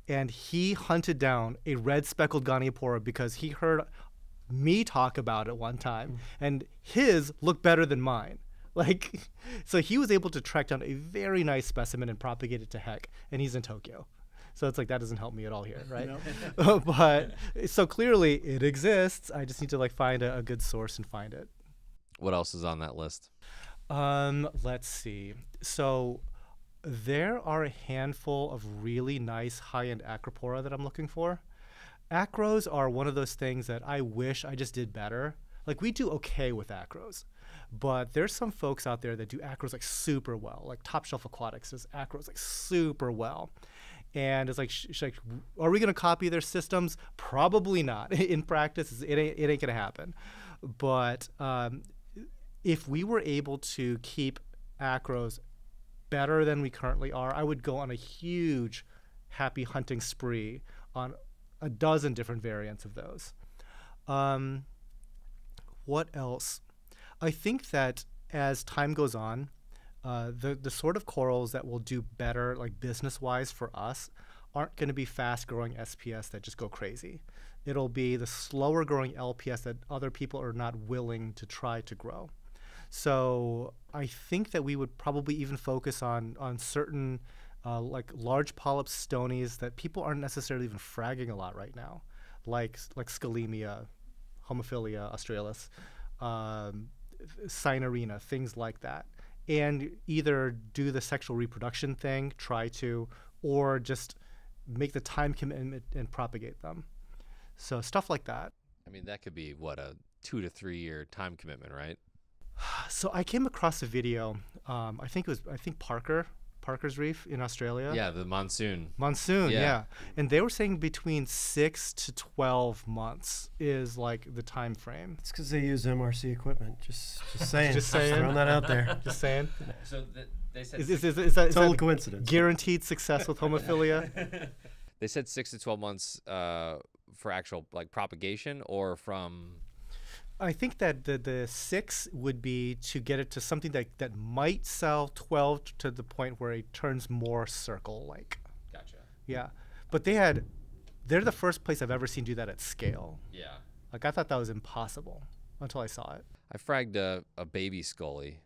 and he hunted down a red speckled Goniapora because he heard me talk about it one time, and his looked better than mine. Like, so he was able to track down a very nice specimen and propagate it to heck, and he's in Tokyo. So it's like, that doesn't help me at all here, right? But so clearly it exists. I just need to like find a good source and find it. What else is on that list? Let's see. So there are a handful of really nice high-end acropora that I'm looking for. Acros are one of those things that I wish I just did better. Like, we do okay with acros, but there's some folks out there that do acros like super well. Like Top Shelf Aquatics does acros like super well. And it's like, like, are we going to copy their systems? Probably not. In practice, it ain't going to happen. But if we were able to keep acros better than we currently are, I would go on a huge happy hunting spree on a dozen different variants of those. What else? I think that as time goes on, the sort of corals that will do better, like business-wise for us, aren't going to be fast-growing SPS that just go crazy. It'll be the slower-growing LPS that other people are not willing to try to grow. So I think that we would probably even focus on certain like large polyp stonies that people aren't necessarily even fragging a lot right now, like Scalemia, Homophilia australis, Cynarina, things like that. And either do the sexual reproduction thing, try to, or just make the time commitment and propagate them. So stuff like that. I mean, that could be, what, a 2 to 3 year time commitment, right? So I came across a video. I think Parker's Reef in Australia. Yeah, the monsoon. Monsoon, Yeah. yeah. And they were saying between 6 to 12 months is like the time frame. It's because they use MRC equipment. Just saying. Just saying. Throwing that out there. Just saying. So they said Is that Total coincidence. guaranteed success with homophilia? they said 6 to 12 months for actual like propagation, or from. I think that the 6 would be to get it to something that might sell, 12 to the point where it turns more circle-like. Gotcha. Yeah. But they're the first place I've ever seen do that at scale. Yeah. Like, I thought that was impossible until I saw it. I fragged a baby scully,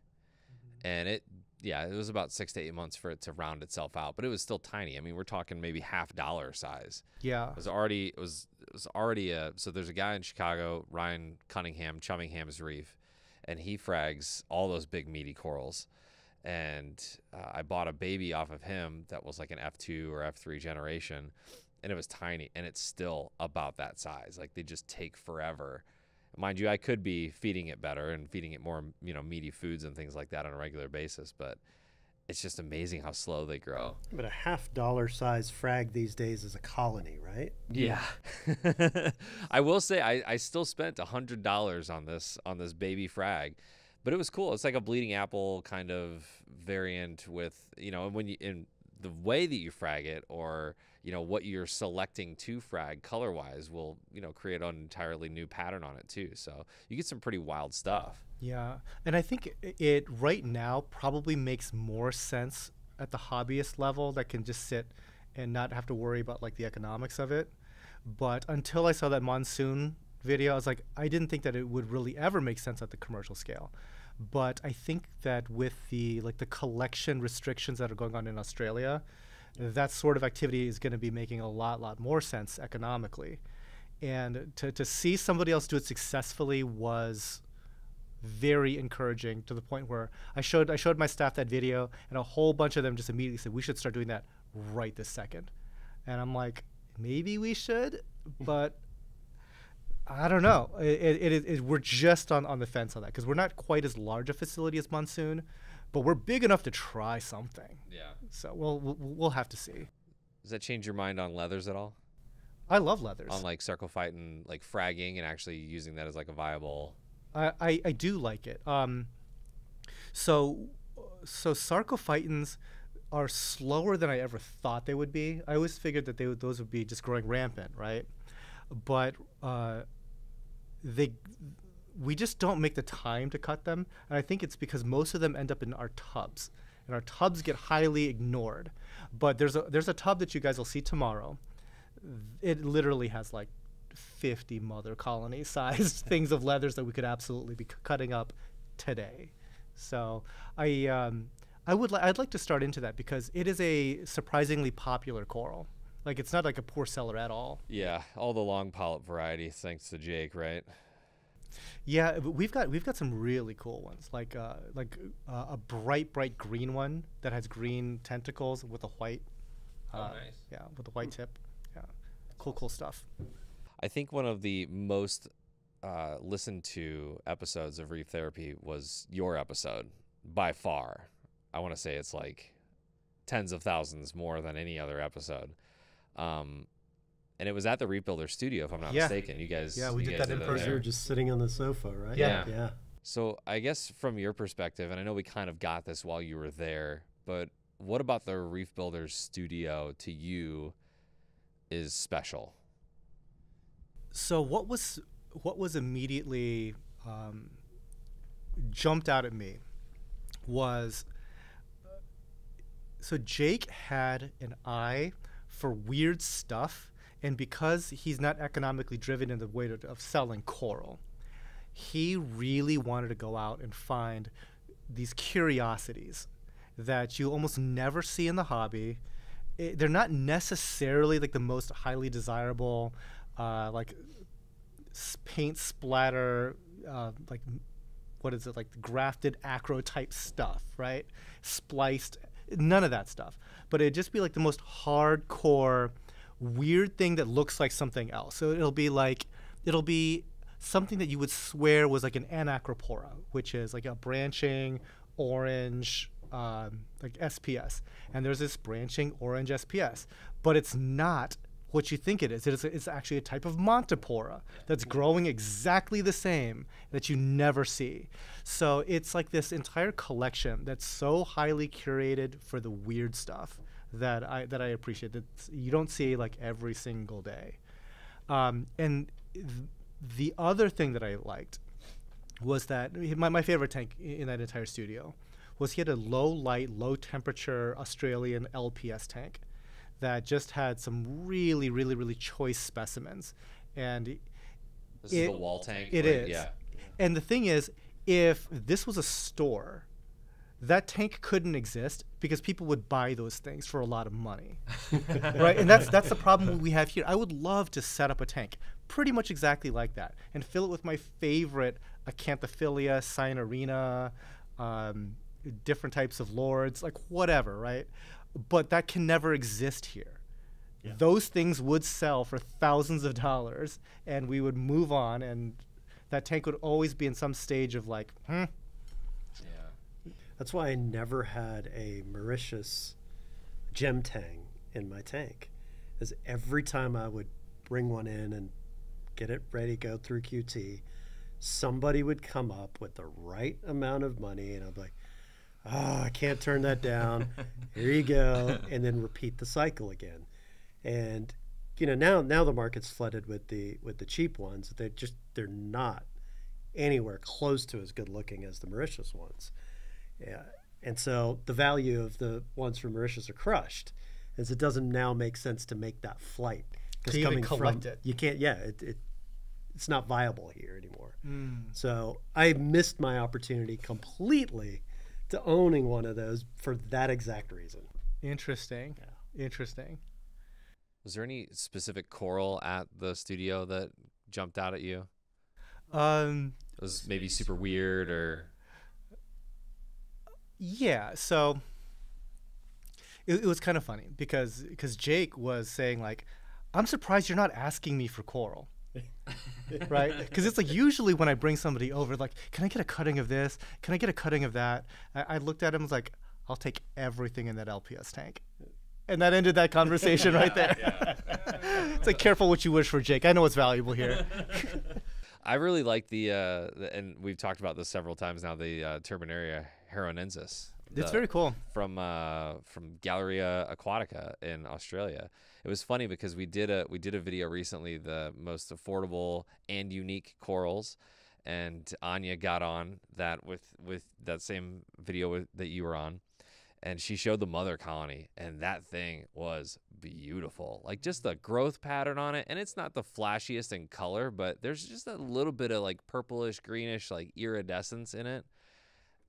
and it was about 6 to 8 months for it to round itself out, but it was still tiny. I mean, we're talking maybe $50 size. Yeah. It was already so there's a guy in Chicago, Ryan Cunningham, Chummingham's Reef, and he frags all those big meaty corals. And I bought a baby off of him that was like an F2 or F3 generation, and it was tiny, and it's still about that size. Like, they just take forever. Mind you, I could be feeding it better and feeding it more, meaty foods and things like that on a regular basis, but it's just amazing how slow they grow. But a $50 size frag these days is a colony, right? Yeah. I will say I still spent $100 on this baby frag, but it was cool. It's like a bleeding apple kind of variant with, when you in the way that you frag it, or what you're selecting to frag color wise will create an entirely new pattern on it too. So you get some pretty wild stuff. Yeah. And I think it right now probably makes more sense at the hobbyist level that can just sit and not have to worry about like the economics of it. But until I saw that monsoon video, I was like, I didn't think that it would really ever make sense at the commercial scale. But I think that with the collection restrictions that are going on in Australia, that sort of activity is going to be making a lot more sense economically. And to see somebody else do it successfully was very encouraging, to the point where I showed my staff that video, and a whole bunch of them just immediately said, we should start doing that right this second. And I'm like, maybe we should, but I don't know. We're just on the fence on that, because we're not quite as large a facility as Monsoon, but we're big enough to try something. Yeah. So we'll have to see. Does that change your mind on leathers at all? I love leathers. On like sarcophyte and like fragging and actually using that as like a viable. I do like it. So sarcophytans are slower than I ever thought they would be. I always figured that those would be just growing rampant, right? But we just don't make the time to cut them, and I think it's because most of them end up in our tubs, and our tubs get highly ignored. But there's a tub that you guys will see tomorrow. It literally has like 50 mother colony sized things of leathers that we could absolutely be cutting up today. So I'd like to start into that, because it is a surprisingly popular coral. Like, it's not like a poor seller at all. Yeah, all the long polyp varieties, thanks to Jake, right? Yeah, but we've got some really cool ones, like a bright green one that has green tentacles with a white. Nice. Yeah, with a white tip. Yeah, cool stuff. I think one of the most listened to episodes of Reef Therapy was your episode, by far. I want to say it's like tens of thousands more than any other episode. And it was at the Reef Builder studio, if I'm not mistaken. You guys, we did that in person. You were just sitting on the sofa, right? Yeah. So I guess from your perspective, and I know we kind of got this while you were there, but what about the Reef Builders studio to you is special? So what was immediately jumped out at me was, so Jake had an eye for weird stuff, and because he's not economically driven in the way of selling coral, he really wanted to go out and find these curiosities that you almost never see in the hobby. They're not necessarily like the most highly desirable, like paint splatter, like what is it, like grafted acro type stuff, right? Spliced, none of that stuff. But it'd just be like the most hardcore weird thing that looks like something else. So it'll be something that you would swear was like an anacropora, which is like a branching orange like SPS, and there's this branching orange SPS, but it's not what you think it is. It's actually a type of Montipora that's growing exactly the same that you never see. So it's like this entire collection that's so highly curated for the weird stuff that I appreciate, that you don't see like every single day. And the other thing that I liked was that my favorite tank in that entire studio was he had a low light, low temperature Australian LPS tank that just had some really, really, really choice specimens. And this is the wall tank? It is. Yeah. And the thing is, if this was a store, that tank couldn't exist because people would buy those things for a lot of money, right? And that's the problem we have here. I would love to set up a tank pretty much exactly like that and fill it with my favorite Acanthophilia, Cyanarina, different types of lords, like whatever, right? But that can never exist here. Yeah. Those things would sell for thousands of dollars, and we would move on, and that tank would always be in some stage of like, Yeah. That's why I never had a Mauritius gem tang in my tank, is every time I would bring one in and get it ready, go through QT, somebody would come up with the right amount of money, and I'd be like, I can't turn that down. Here you go, and then repeat the cycle again. And now the market's flooded with the cheap ones. They're not anywhere close to as good looking as the Mauritius ones. Yeah, and so the value of the ones from Mauritius are crushed, as it doesn't now make sense to make that flight. Because coming collect it, you can't. Yeah, it's not viable here anymore. So I missed my opportunity completely to owning one of those for that exact reason. Interesting. Yeah. Interesting. Was there any specific coral at the studio that jumped out at you? It was maybe super weird or... Yeah, so it was kind of funny because Jake was saying like, I'm surprised you're not asking me for coral. Right? Because it's like usually when I bring somebody over, like, can I get a cutting of this? Can I get a cutting of that? I looked at him and was like, I'll take everything in that LPS tank. And that ended that conversation right there. It's like, careful what you wish for, Jake. I know what's valuable here. I really like the and we've talked about this several times now, the Turbinaria heronensis. It's very cool. From Galleria Aquatica in Australia. It was funny because we did a video recently, the most affordable and unique corals, and Anya got on that with that same video that you were on, and she showed the mother colony, and that thing was beautiful. Like just the growth pattern on it, and it's not the flashiest in color, but there's just a little bit of like purplish, greenish, like iridescence in it.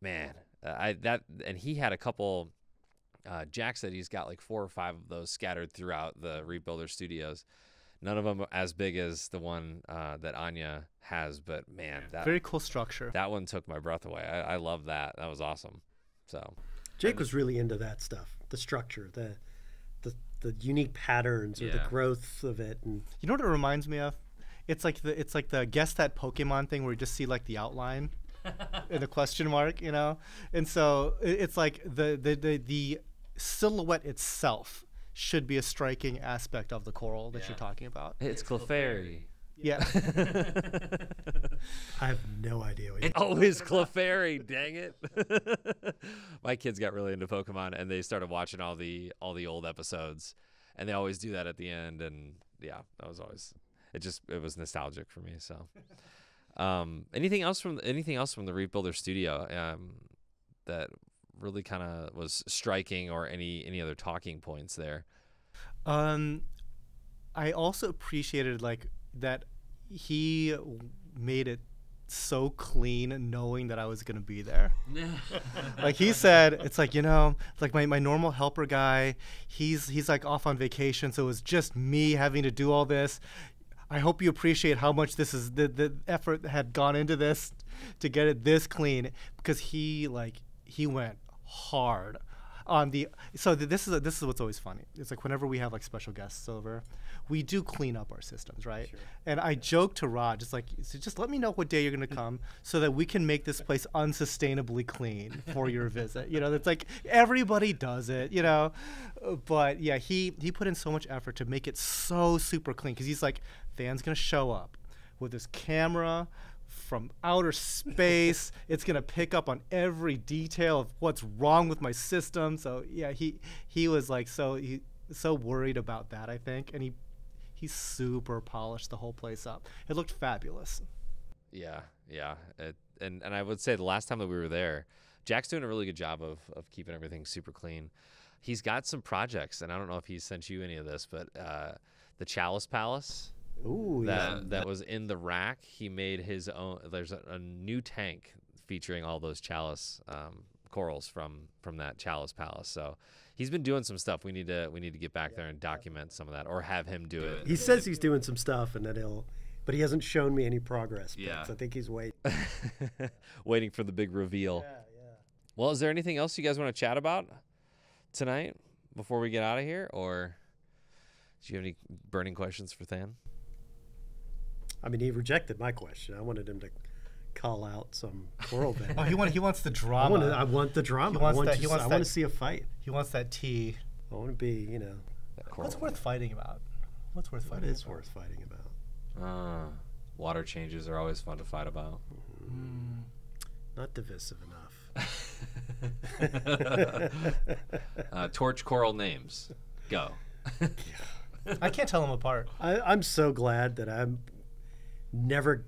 Man, and he had a couple. Jack said he's got like 4 or 5 of those scattered throughout the Reef Builder studios. None of them as big as the one that Anya has, but man, that very cool structure. That one took my breath away. I love that. That was awesome. So Jake was really into that stuff, the structure, the unique patterns or the growth of it. And you know what it reminds me of? It's like the guess that Pokemon thing where you just see like the outline and the question mark, And so it's like the silhouette itself should be a striking aspect of the coral that you're talking about. It's Clefairy. Yeah. I have no idea what you're always Clefairy, dang it. My kids got really into Pokemon, and they started watching all the old episodes, and they always do that at the end, and yeah, that was always it was nostalgic for me. So anything else from the Reef Builder studio that really kind of was striking, or any other talking points there? I also appreciated like that he made it so clean knowing that I was going to be there. Like he said, it's like, like my normal helper guy, he's like off on vacation, so it was just me having to do all this. I hope you appreciate how much this is the effort that had gone into this to get it this clean, because he went hard on the. So this is what's always funny. It's like whenever we have like special guests over, we do clean up our systems, right? Sure. And I joke to Rod, just let me know what day you're going to come so that we can make this place unsustainably clean for your visit. It's like everybody does it, But yeah, he put in so much effort to make it so super clean because he's like, Than's going to show up with his camera from outer space. It's going to pick up on every detail of what's wrong with my system. So yeah, he was like so worried about that, I think, and he super polished the whole place up. It looked fabulous. Yeah. And I would say the last time that we were there, Jack's doing a really good job of keeping everything super clean. He's got some projects, and I don't know if he sent you any of this, but the Chalice Palace. Ooh, that was in the rack. He made his own. There's a new tank featuring all those chalice corals from that Chalice Palace. So he's been doing some stuff. We need to get back there and document some of that, or have him do it. He says he's doing some stuff, and that but he hasn't shown me any progress. Yeah. I think he's waiting. Waiting for the big reveal. Yeah. Well, is there anything else you guys want to chat about tonight before we get out of here, or do you have any burning questions for Than? I mean, he rejected my question. I wanted him to call out some coral band. Oh, he wants the drama. I want the drama. I want to see a fight. He wants that tea. I want to be, What's worth fighting about? What's worth fighting? What is worth fighting about? Water changes are always fun to fight about. Not divisive enough. Torch coral names. Go. I can't tell them apart. I'm so glad that I'm never,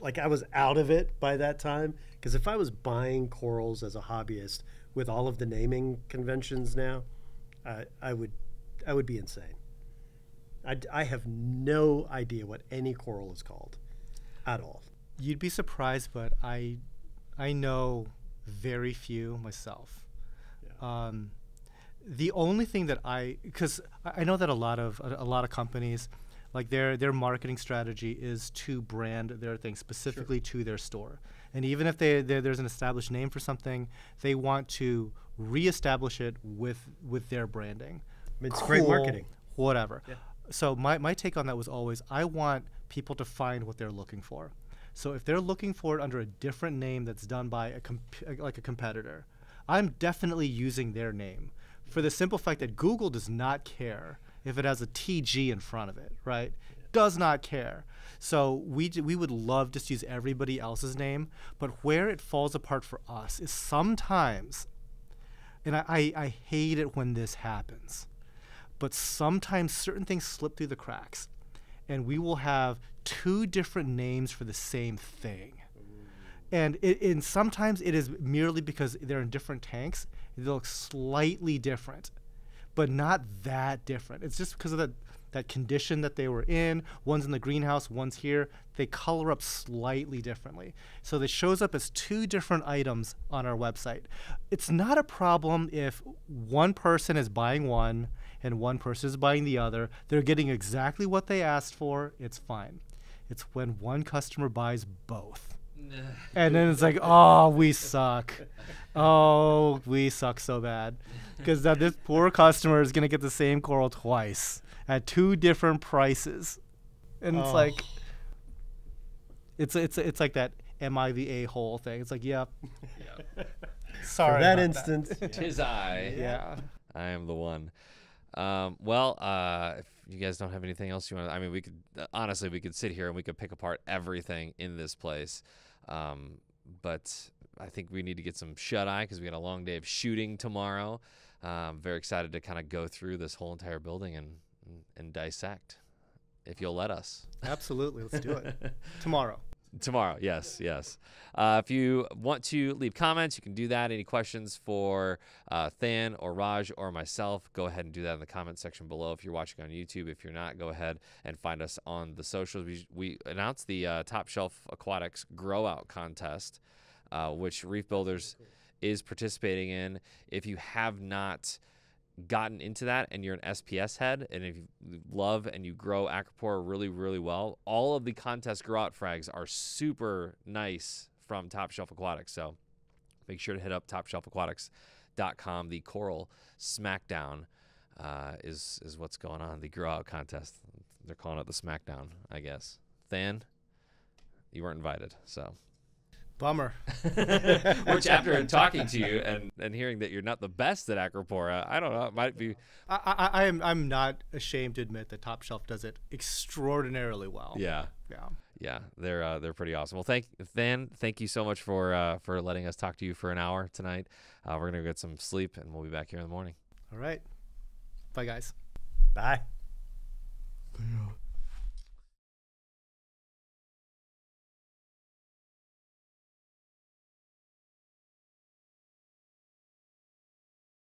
I was out of it by that time. Because if I was buying corals as a hobbyist with all of the naming conventions now, I would be insane. I have no idea what any coral is called at all. You'd be surprised, but I know very few myself. Yeah. The only thing that because I know that a lot of companies, like their marketing strategy is to brand their thing specifically to their store, and even if there's an established name for something, they want to reestablish it with their branding. I mean, it's great marketing. Whatever. Yeah. So my take on that was always, I want people to find what they're looking for. So if they're looking for it under a different name that's done by a competitor, I'm definitely using their name, for the simple fact that Google does not care if it has a TG in front of it, right? Yeah. Does not care. So we would love just to use everybody else's name, but where it falls apart for us is sometimes, and I hate it when this happens, but sometimes certain things slip through the cracks, and we will have two different names for the same thing. And sometimes it is merely because they're in different tanks. They look slightly different, but not that different. It's just because of that condition that they were in. One's in the greenhouse, one's here. They color up slightly differently. So it shows up as two different items on our website. It's not a problem if one person is buying one and one person is buying the other. They're getting exactly what they asked for. It's fine. It's when one customer buys both. And then it's like, oh, we suck. Oh, we suck so bad. Because this poor customer is going to get the same coral twice at two different prices. And it's like, it's like that, am I the a-hole thing? It's like, yep. Sorry. For that instance. Tis I. Yeah. I am the one. If you guys don't have anything else you want to, I mean, we could, honestly, we could sit here and we could pick apart everything in this place. But I think we need to get some shut-eye because we got a long day of shooting tomorrow. Very excited to kind of go through this whole entire building and dissect, if you'll let us. Absolutely. Let's do it. Tomorrow. Tomorrow, yes. If you want to leave comments, you can do that. Any questions for Than or Raj or myself, go ahead and do that in the comment section below. If you're watching on YouTube, if you're not, go ahead and find us on the socials. We announced the Top Shelf Aquatics Grow Out Contest, which Reef Builders is participating in. If you have not gotten into that and you're an SPS head, and if you love and you grow acropora really, really well, all of the contest grow out frags are super nice from Top Shelf Aquatics. So make sure to hit up topshelfaquatics.com. The Coral Smackdown is what's going on. The Grow Out contest. They're calling it the Smackdown, I guess. Than, you weren't invited, so. Bummer. Which after talking to you and hearing that you're not the best at Acropora, I don't know. It might be. I'm not ashamed to admit that Top Shelf does it extraordinarily well. Yeah. Yeah. Yeah, they're pretty awesome. Well, thank you so much for letting us talk to you for an hour tonight. We're gonna get some sleep, and we'll be back here in the morning. All right. Bye, guys. Bye.